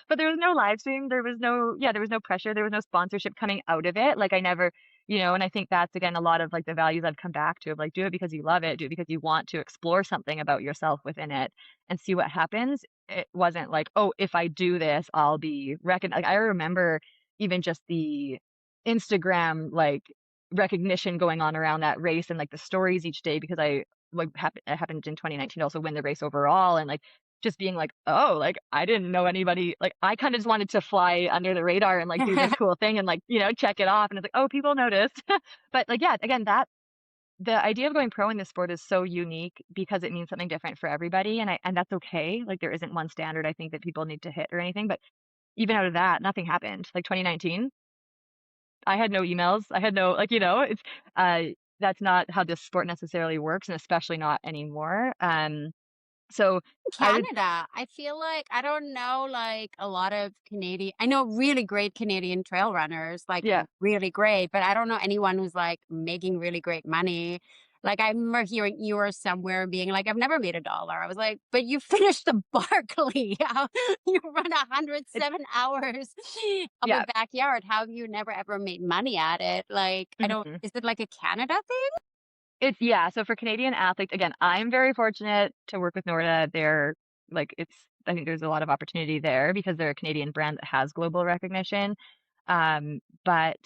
but there was no live stream. There was no pressure. There was no sponsorship coming out of it. Like I never, and I think that's again a lot of like the values I've come back to of like, do it because you love it, do it because you want to explore something about yourself within it and see what happens. It wasn't like, oh, if I do this, I'll be recognized. Like I remember even just the Instagram like recognition going on around that race and like the stories each day because it happened in 2019 to also win the race overall and like just being like, oh, like I didn't know anybody, like I kind of just wanted to fly under the radar and like do this cool thing and like, check it off. And it's like, oh, people noticed. But like, yeah, again, that the idea of going pro in this sport is so unique because it means something different for everybody. And that's okay. Like there isn't one standard I think that people need to hit or anything. But even out of that, nothing happened. Like 2019, I had no emails. I had no, like, it's, uh, that's not how this sport necessarily works, and especially not anymore. So I would, Canada, I feel like I don't know, like a lot of Canadian. I know really great Canadian trail runners, like yeah, really great, but I don't know anyone who's like making really great money. Like I remember hearing you were somewhere being like, "I've never made $1." I was like, "But you finished the Barkley. You run it's, 107 hours of a yeah. backyard. How have you never ever made money at it?" Like I don't. Mhm. Is it like a Canada thing? Yeah. So for Canadian athletes, again, I'm very fortunate to work with Norda. I think there's a lot of opportunity there because they're a Canadian brand that has global recognition. But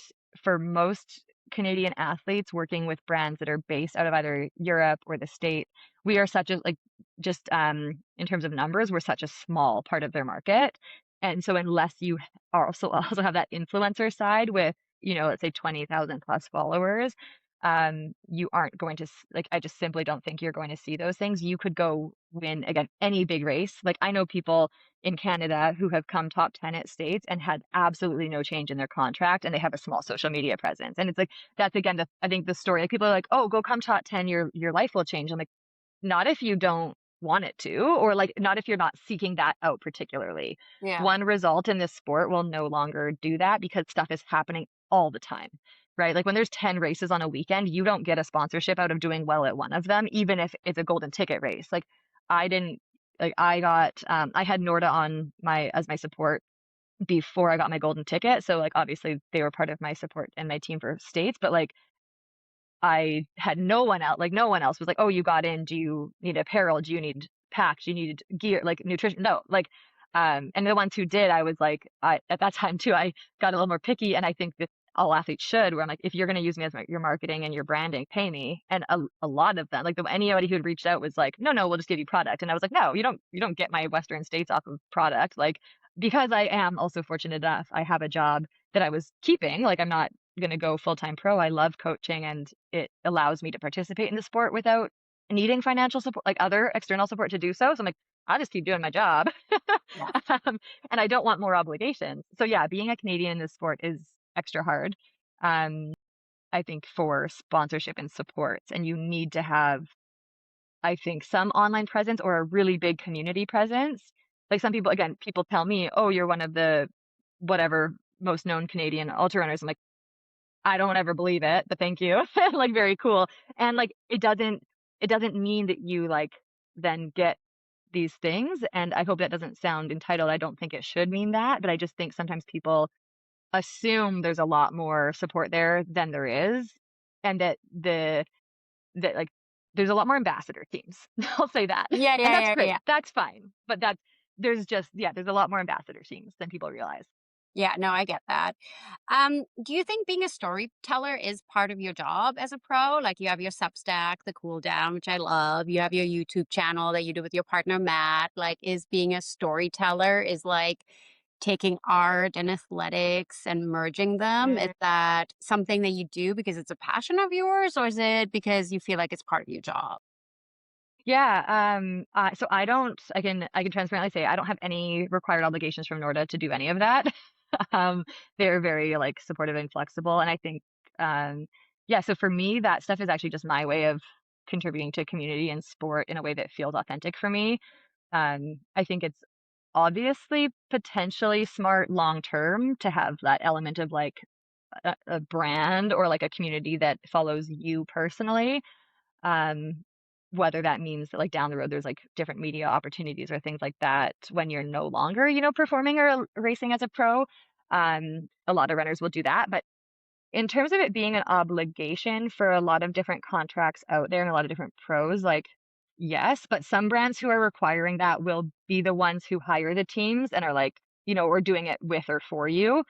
for most Canadian athletes working with brands that are based out of either Europe or the States, we are such a, like, just in terms of numbers, we're such a small part of their market. And so unless you are also have that influencer side with, let's say 20,000 plus followers, you aren't going to like I just simply don't think you're going to see those things. You could go win again any big race. Like I know people in Canada who have come top 10 at states and had absolutely no change in their contract and they have a small social media presence. And it's like that's again I think the story. Like people are like, "Oh, go come top 10, your life will change." I'm like, not if you don't want it to, or like not if you're not seeking that out particularly. Yeah. One result in this sport will no longer do that because stuff is happening all the time, right? Like when there's 10 races on a weekend, you don't get a sponsorship out of doing well at one of them, even if it's a golden ticket race. Like I didn't, like I had Norda on as my support before I got my golden ticket. So like obviously they were part of my support and my team for states, but like I had no one else, like no one else was like, "Oh, you got in. Do you need apparel? Do you need packs? Do you need gear, like nutrition?" No, like, and the ones who did, I was like, at that time too, I got a little more picky, and I think that all athletes should, where I'm like, if you're going to use me as your marketing and your branding, pay me. And a lot of them, like anybody who had reached out was like, no, we'll just give you product. And I was like, no, you don't get my Western States off of product. Like, because I am also fortunate enough, I have a job that I was keeping. Like, I'm not going to go full-time pro. I love coaching and it allows me to participate in the sport without needing financial support, like other external support to do so. So I'm like, I'll just keep doing my job. Yeah. And I don't want more obligations. So yeah, being a Canadian in this sport is extra hard. Um, I think for sponsorship and supports, and you need to have, I think, some online presence or a really big community presence. Like some people, again, people tell me, oh, you're one of the whatever most known Canadian ultra runners. I'm like, I don't ever believe it, but thank you. Like very cool. And like it doesn't mean that you like then get these things. And I hope that doesn't sound entitled. I don't think it should mean that, but I just think sometimes people assume there's a lot more support there than there is. And that like there's a lot more ambassador teams. I'll say that. Yeah, And yeah, that's yeah, great. yeah. That's fine. But there's a lot more ambassador teams than people realize. Yeah, no, I get that. Do you think being a storyteller is part of your job as a pro? Like you have your Substack, the Cool Down, which I love. You have your YouTube channel that you do with your partner Matt. Like, is being a storyteller is like taking art and athletics and merging them? Is Mm. that something that you do because it's a passion of yours, or is it because you feel like it's part of your job? Yeah, so I can transparently say I don't have any required obligations from Norda to do any of that. They're very like supportive and flexible, and I think, yeah. So for me, that stuff is actually just my way of contributing to community and sport in a way that feels authentic for me. I think it's obviously potentially smart long term to have that element of like a brand or like a community that follows you personally. Um, whether that means that like down the road there's like different media opportunities or things like that when you're no longer, performing or racing as a pro. A lot of runners will do that, but in terms of it being an obligation for a lot of different contracts out there and a lot of different pros, like, yes, but some brands who are requiring that will be the ones who hire the teams and are like, or doing it with or for you.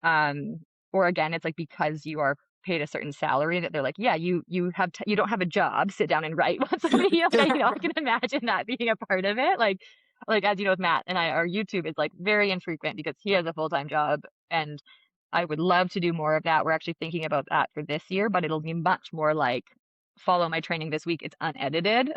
Um, or again, it's like because you are paid a certain salary that they're like, yeah, you have you don't have a job, sit down and write once a week. Like, I can imagine that being a part of it. Like as you know with Matt and I, our YouTube is like very infrequent because he has a full-time job and I would love to do more of that. We're actually thinking about that for this year, but it'll be much more like follow my training this week. It's unedited.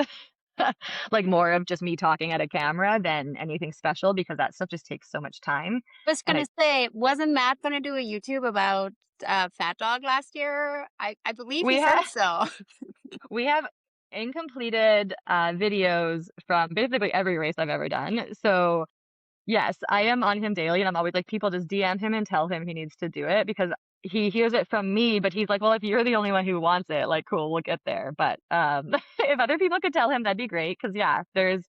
Like more of just me talking at a camera than anything special because that stuff just takes so much time. I was And gonna say, wasn't Matt gonna do a YouTube about Fat Dog last year? I believe he we said have so. we have incompleted videos from basically every race I've ever done. So yes, I am on him daily, and I'm always like, people just DM him and tell him he needs to do it because he hears it from me, but he's like, well, if you're the only one who wants it, like, cool, we'll get there. But if other people could tell him, that'd be great. Because yeah, there's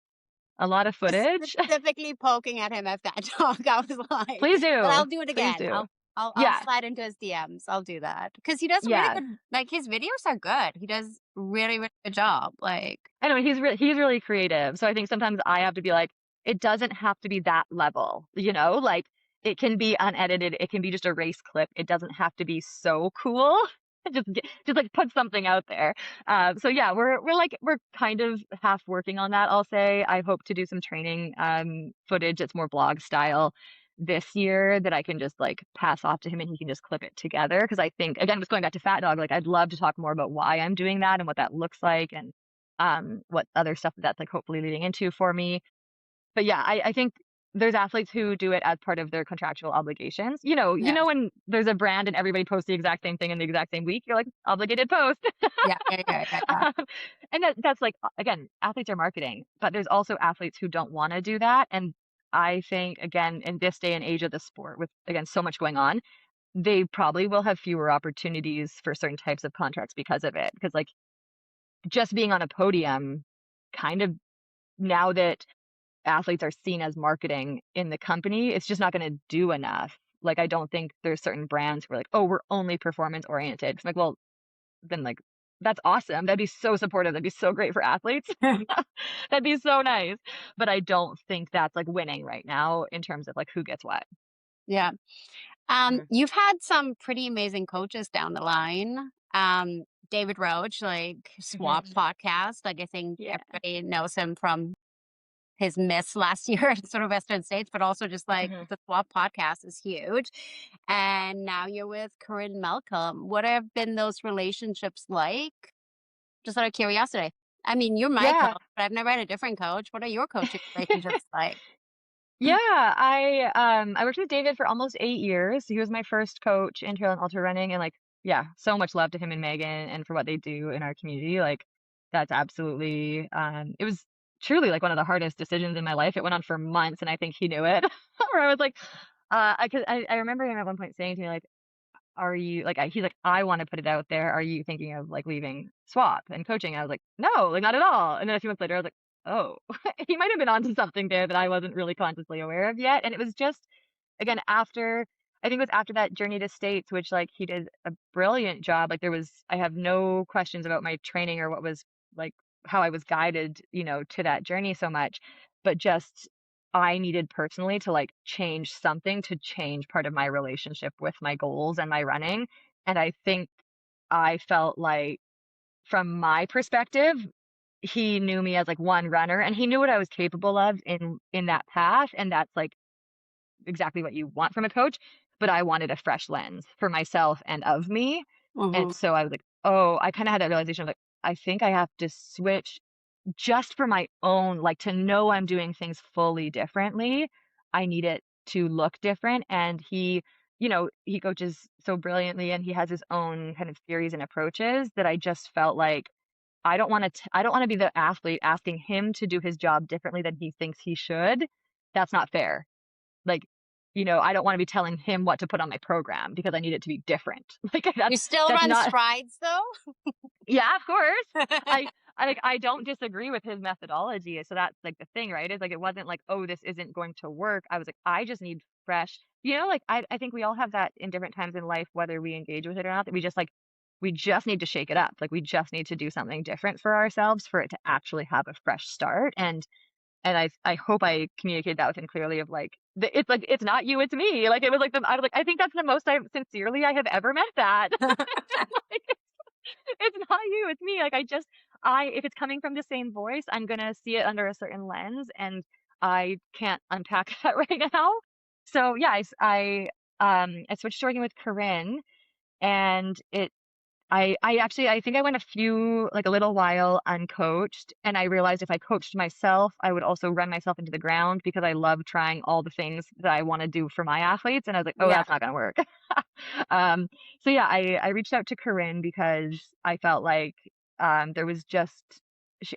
a lot of footage. Specifically poking at him at Fat Dog. I was like, Please but do, I'll do it please again. do. I'll Yeah, slide into his DMs. I'll do that because he does really yeah. good. Like his videos are good. He does really really good job. Like I know he's really creative. So I think sometimes I have to be like, it doesn't have to be that level, like it can be unedited, it can be just a race clip. It doesn't have to be so cool. Just like put something out there. So yeah, we're kind of half working on that. I'll say I hope to do some training footage that's more blog style this year that I can just like pass off to him and he can just clip it together. Because I think again, just going back to Fat Dog, like I'd love to talk more about why I'm doing that and what that looks like and what other stuff that's like hopefully leading into for me. But yeah, I think there's athletes who do it as part of their contractual obligations. yes, When there's a brand and everybody posts the exact same thing in the exact same week, you're like obligated post. yeah. um, and that's like again, athletes are marketing, but there's also athletes who don't want to do that. And I think again, in this day and age of the sport, with again so much going on, they probably will have fewer opportunities for certain types of contracts because of it. Because like just being on a podium kind of now that athletes are seen as marketing in the company, it's just not going to do enough. Like, I don't think there's certain brands who are like, oh, we're only performance oriented. It's like, well, then like, that's awesome. That'd be so supportive. That'd be so great for athletes. That'd be so nice. But I don't think that's like winning right now in terms of like who gets what. Yeah. Mhm. You've had some pretty amazing coaches down the line. David Roach, like Swap Mhm. podcast. Like I think Yeah. everybody knows him from his miss last year in sort of Western States, but also just like Mhm. the Swap podcast is huge. And now you're with Corinne Malcolm. What have been those relationships like? Just out of curiosity. I mean, you're my coach, Yeah. but I've never had a different coach. What are your coaching relationships like? Yeah, I worked with David for almost 8 years. He was my first coach in trail and ultra running and like yeah, so much love to him and Megan and for what they do in our community. Like that's absolutely it was truly like one of the hardest decisions in my life. It went on for months and I think he knew it. Where I was like I remember him at one point saying to me like are you like he's like I want to put it out there, are you thinking of like leaving swap and coaching? I was like no, like not at all. And then a few months later I was like oh he might have been onto something there that I wasn't really consciously aware of yet. And it was just again after I think it was after that journey to states which like he did a brilliant job. Like there was I have no questions about my training or what was like how I was guided to that journey so much, but just I needed personally to like change something to change part of my relationship with my goals and my running. And I think I felt like from my perspective, he knew me as like one runner and he knew what I was capable of in that path. And that's like exactly what you want from a coach. But I wanted a fresh lens for myself and of me. And Hmm. so I was like, oh, I kind of had that realization of like, I think I have to switch just for my own, like to know I'm doing things fully differently, I need it to look different. And he coaches so brilliantly and he has his own kind of theories and approaches that I just felt like I don't want to be the athlete asking him to do his job differently than he thinks he should. That's not fair. Like I don't want to be telling him what to put on my program because I need it to be different. Like You still that's run not. strides though? Yeah, of course. I I don't disagree with his methodology. So that's like the thing, right? Is like it wasn't like, oh, this isn't going to work. I was like, I just need fresh. Like I think we all have that in different times in life, whether we engage with it or not, that we just need to shake it up. Like we just need to do something different for ourselves for it to actually have a fresh start. And I hope I communicated that with him clearly of it's like it's not you, it's me. Like it was like I was like, I think that's the most I have ever meant that. Like, it's not you, it's me. Like I if it's coming from the same voice, I'm gonna see it under a certain lens, and I can't unpack that right now. So yeah, I switched to working with Corinne, and I actually I think I went a little while uncoached, and I realized if I coached myself, I would also run myself into the ground because I love trying all the things that I want to do for my athletes, and I was like, oh, Yeah. that's not gonna work. um, so yeah, I reached out to Corinne because I felt like there was just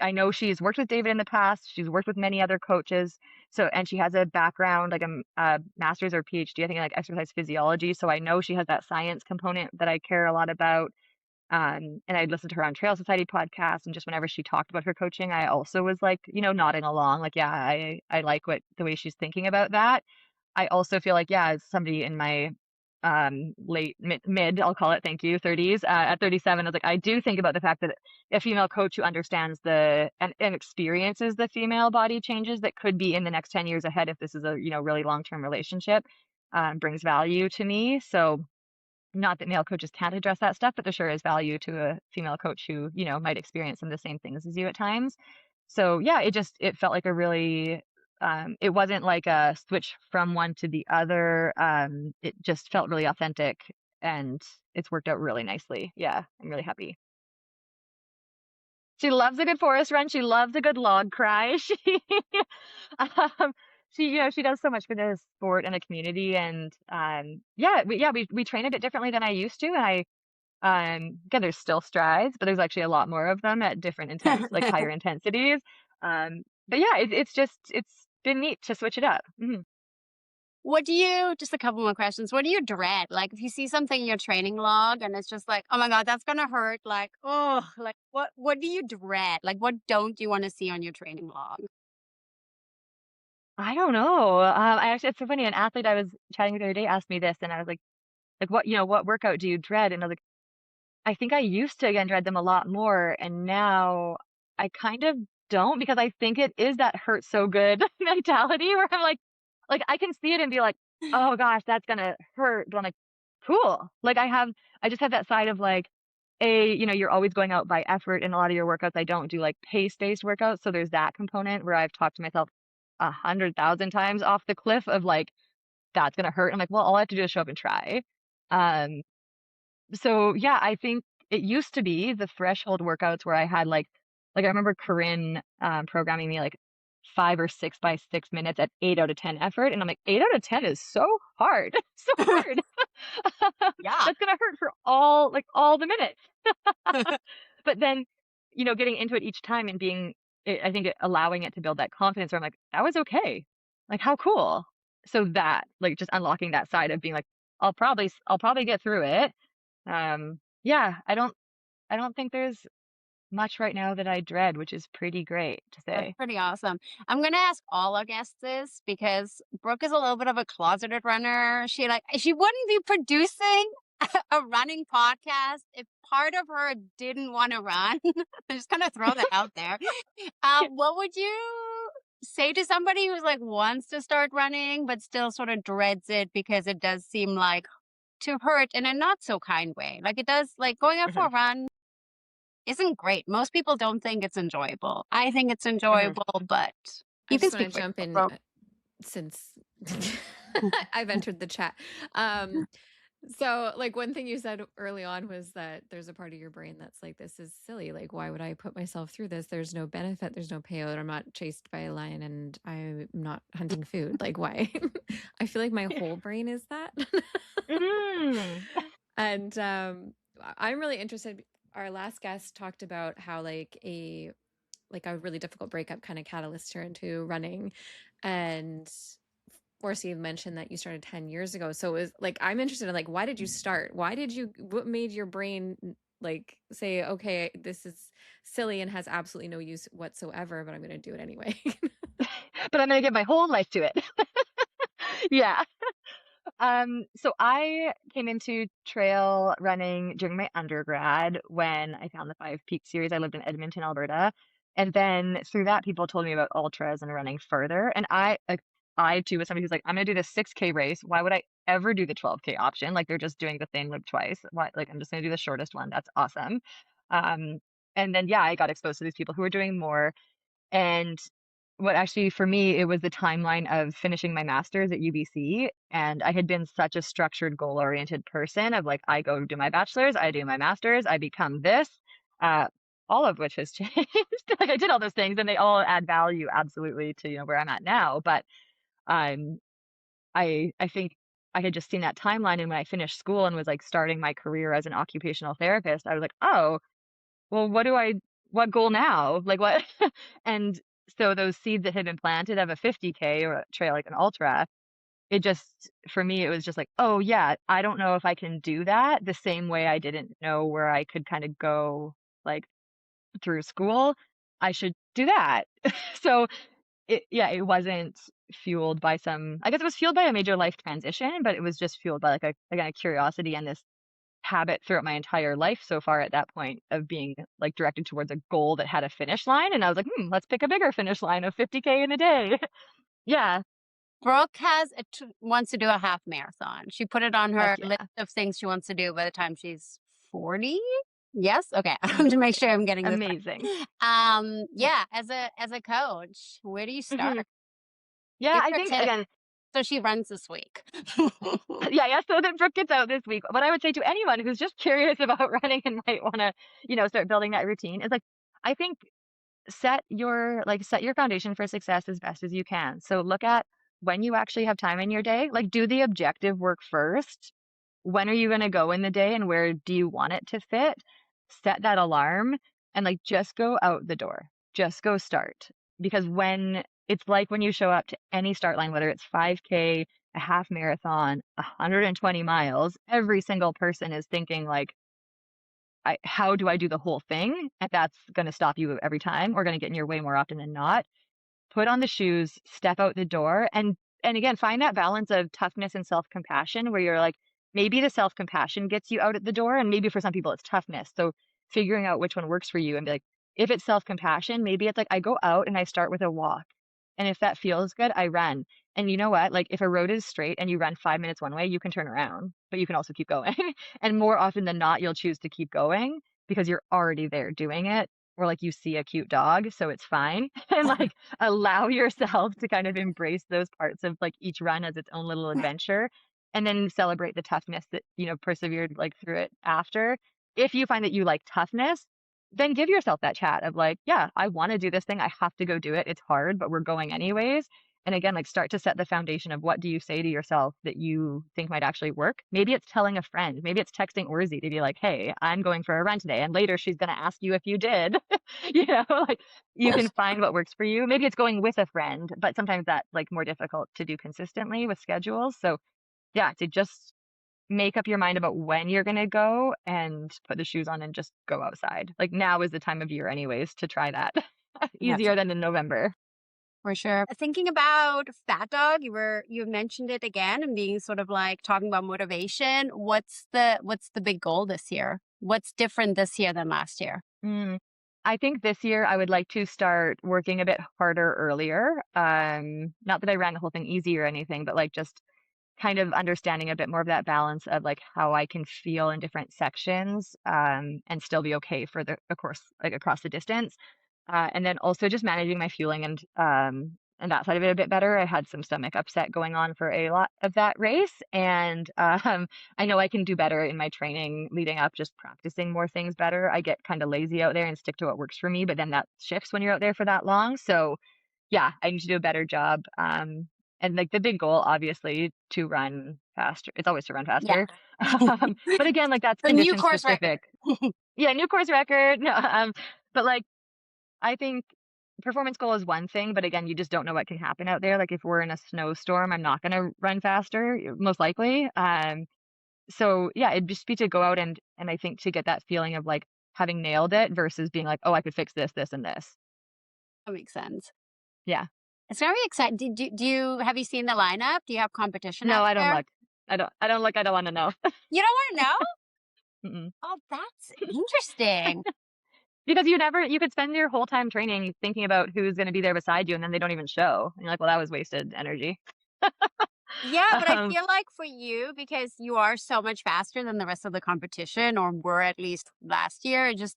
I know she's worked with David in the past, she's worked with many other coaches, so and she has a background like a master's or PhD, I think, in like exercise physiology. So I know she has that science component that I care a lot about. And I'd listened to her on Trail Society podcast, and just whenever she talked about her coaching, I also was like, nodding along, like, yeah, I like the way she's thinking about that. I also feel like, yeah, as somebody in my late mid, I'll call it, thank you, 30s, at 37, I was like, I do think about the fact that a female coach who understands and experiences the female body changes that could be in the next 10 years ahead if this is a, really long-term relationship, brings value to me. So not that male coaches can't address that stuff, but there sure is value to a female coach who, might experience some of the same things as you at times. So yeah, it felt like a really it wasn't like a switch from one to the other. It just felt really authentic, and it's worked out really nicely. Yeah, I'm really happy. She loves a good forest run. She loves a good log cry. Um, she does so much for the sport and the community, and we train a bit differently than I used to, and again, there's still strides, but there's actually a lot more of them at different higher intensities. But yeah, it's been neat to switch it up. Just a couple more questions. What do you dread? Like if you see something in your training log and it's just like, oh my God, that's gonna hurt. Like, oh, like what do you dread? Like what don't you want to see on your training log? I don't know. It's so funny. An athlete I was chatting with the other day asked me this, and I was like what workout do you dread? And I was like, I think I used to, again, dread them a lot more, and now I kind of don't, because I think it is that hurt so good mentality where I'm like I can see it and be like, oh gosh, that's gonna hurt, but I'm like, cool. Like I just have that side of like, you're always going out by effort in a lot of your workouts. I don't do like pace-based workouts, so there's that component where I've talked to myself 100,000 times off the cliff of like, that's gonna hurt. I'm like, well, all I have to do is show up and try. Um, so yeah, I think it used to be the threshold workouts where I had like I remember Corinne programming me like 5 or 6 by 6 minutes at 8 out of 10 effort. And I'm like, 8 out of 10 is so hard. So hard. Yeah. That's gonna hurt for all the minutes. But then, getting into it each time and I think allowing it to build that confidence where I'm like, that was okay. Like how cool. So that like just unlocking that side of being like, I'll probably get through it. Yeah, I don't think there's much right now that I dread, which is pretty great to That's say. pretty awesome. I'm gonna ask all our guests this because Brooke is a little bit of a closeted runner. She wouldn't be producing a running podcast if part of her didn't want to run. I'm just gonna throw that out there. What would you say to somebody who's like wants to start running but still sort of dreads it because it does seem like to hurt in a not so kind way? Like it does, like going out for Mhm, a run isn't great. Most people don't think it's enjoyable. I think it's mhm, enjoyable, but I you can just want speak to for jump yourself, in bro. since I've entered the chat. Um, so, like, one thing you said early on was that there's a part of your brain that's like, this is silly. Like, why would I put myself through this? There's no benefit, there's no payout. I'm not chased by a lion and I'm not hunting food. Like, why? I feel like my whole brain is that. mhm, And I'm really interested. Our last guest talked about how like a really difficult breakup kind of catalyzed her into running, and Or so you've mentioned that you started 10 years ago. So it was like, I'm interested in like, why did you start? What made your brain like say, okay, this is silly and has absolutely no use whatsoever, but I'm going to do it anyway. But I'm going to give my whole life to it. Yeah. So I came into trail running during my undergrad when I found the Five Peaks series. I lived in Edmonton, Alberta. And then through that, people told me about ultras and running further. And I too was somebody who's like, I'm gonna do this 6K race. Why would I ever do the 12K option? Like they're just doing the same loop twice. Why, like I'm just gonna do the shortest one. That's awesome. Um, and then yeah, I got exposed to these people who were doing more. And what actually for me, it was the timeline of finishing my master's at UBC. And I had been such a structured, goal-oriented person of like, I go do my bachelor's, I do my master's, I become this, uh, all of which has changed. Like I did all those things and they all add value absolutely to, where I'm at now. But um, I think I had just seen that timeline. And when I finished school and was like starting my career as an occupational therapist, I was like, oh, well, what goal now? Like what? And so those seeds that had been planted of a 50K or a trail, like an ultra, it just, for me, it was just like, oh yeah, I don't know if I can do that the same way I didn't know where I could kind of go like through school. I should do that. So it wasn't fueled by I guess it was fueled by a major life transition, but it was just fueled by like again, a curiosity and this habit throughout my entire life so far at that point of being like directed towards a goal that had a finish line. And I was like, let's pick a bigger finish line of 50K in a day. Yeah. Brooke wants to do a half marathon. She put it on her Heck yeah. list of things she wants to do by the time she's 40. Yes. Okay. I have to make sure I'm getting this right. Amazing. Yeah. As a coach, where do you start? Yeah, Give I her think tips. again, So she runs this week. yeah, so that Brooke gets out this week. What I would say to anyone who's just curious about running and might want to, start building that routine is like, I think set your foundation for success as best as you can. So look at when you actually have time in your day, like do the objective work first. When are you going to go in the day and where do you want it to fit? Set that alarm and like just go out the door. Just go start. Because when it's like when you show up to any start line, whether it's 5K, a half marathon, 120 miles, every single person is thinking like, how do I do the whole thing? And that's going to stop you every time or going to get in your way more often than not. Put on the shoes, step out the door, and again, find that balance of toughness and self-compassion where you're like, maybe the self-compassion gets you out at the door, and maybe for some people it's toughness. So figuring out which one works for you and be like, if it's self-compassion, maybe it's like I go out and I start with a walk. And if that feels good, I run. And you know what? Like if a road is straight and you run 5 minutes one way, you can turn around, but you can also keep going. And more often than not, you'll choose to keep going because you're already there doing it. Or like you see a cute dog, so it's fine. And like allow yourself to kind of embrace those parts of like each run as its own little adventure and then celebrate the toughness that, persevered like through it after. If you find that you like toughness, then give yourself that chat of like, yeah, I want to do this thing. I have to go do it. It's hard, but we're going anyways. And again, like start to set the foundation of what do you say to yourself that you think might actually work. Maybe it's telling a friend, maybe it's texting Orzi to be like, hey, I'm going for a run today. And later she's going to ask you if you did, like you can find what works for you. Maybe it's going with a friend, but sometimes that's like more difficult to do consistently with schedules. So yeah, to just make up your mind about when you're going to go and put the shoes on and just go outside. Like now is the time of year anyways to try that. Easier than in November. For sure. Thinking about Fat Dog, you mentioned it again and being sort of like talking about motivation. What's the big goal this year? What's different this year than last year? I think this year I would like to start working a bit harder earlier. Not that I ran the whole thing easy or anything, but like just kind of understanding a bit more of that balance of like how I can feel in different sections and still be okay for of course, like across the distance. And then also just managing my fueling and that side of it a bit better. I had some stomach upset going on for a lot of that race. And I know I can do better in my training leading up, just practicing more things better. I get kind of lazy out there and stick to what works for me, but then that shifts when you're out there for that long. So yeah, I need to do a better job. And like the big goal, obviously, to run faster. It's always to run faster. Yeah. But again, like that's condition specific. Yeah, new course record. No, but like, I think performance goal is one thing, but again, you just don't know what can happen out there. Like if we're in a snowstorm, I'm not going to run faster, most likely. So yeah, it'd just be to go out and I think to get that feeling of like having nailed it versus being like, oh, I could fix this, this, and this. That makes sense. Yeah. It's very exciting. Do you have you seen the lineup? Do you have competition No, out I don't there? look. I don't look. I don't want to know. You don't want to know? Mm-mm. Oh, that's interesting. Because you could spend your whole time training thinking about who's going to be there beside you, and then they don't even show. And you're like, well, that was wasted energy. Yeah, but I Um, feel like for you, because you are so much faster than the rest of the competition, or were at least last year, it just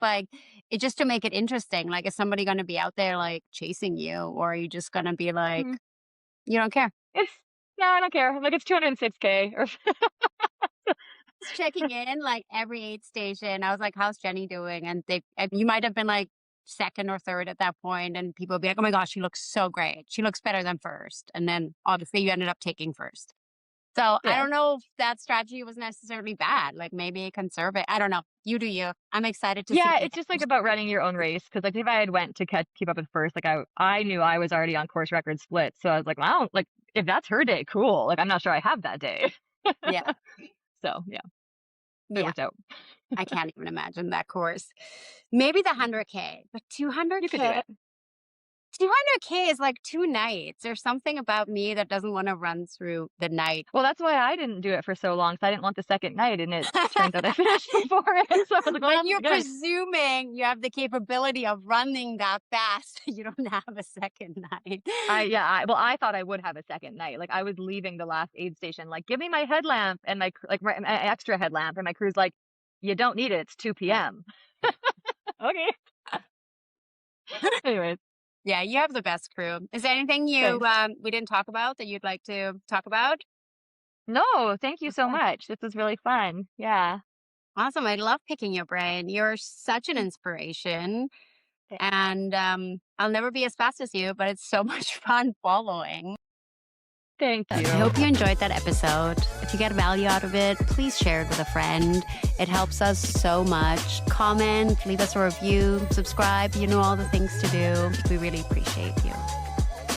to make it interesting. Like, is somebody going to be out there like chasing you, or are you just going to be like, mm, you don't care? it's no, I don't care. Like it's 206K or Just checking in like every aid station. I was like, how's Jenny doing? And you might have been like second or third at that point, and people would be like, oh my gosh, she looks so great. She looks better than first. And then obviously you ended up taking first. So I yeah. don't know if that strategy was necessarily bad. Like maybe conserve it. I don't know. You do you. I'm excited to see. Yeah, it's just like about running your own race because like if I had went to keep up with first, like I knew I was already on course record split, so I was like, wow, like if that's her day, cool. Like I'm not sure I have that day. Yeah. So yeah, it Yeah. worked out. I can't even imagine that course. Maybe the 100K, but You could do 200K. it. 200K is like 2 nights. There's something about me that doesn't want to run through the night. Well, that's why I didn't do it for so long because I didn't want the second night, and it turns out I finished before it. So I was like, well, But you're good. presuming you have the capability of running that fast. You don't have a second night. I thought I would have a second night. Like I was leaving the last aid station, like give me my headlamp and my extra headlamp, and my crew's like, you don't need it. It's 2 p.m. Okay. Anyways, Yeah, you have the best crew. Is there anything thanks. we didn't talk about that you'd like to talk about? No, thank you so Okay. much. This was really fun. Yeah. Awesome. I love picking your brain. You're such an inspiration. Thanks. And I'll never be as fast as you, but it's so much fun following. Thank I you. hope you enjoyed that episode. If you get value out of it, please share it with a friend. It helps us so much. Comment, leave us a review, subscribe. You know all the things to do. We really appreciate you.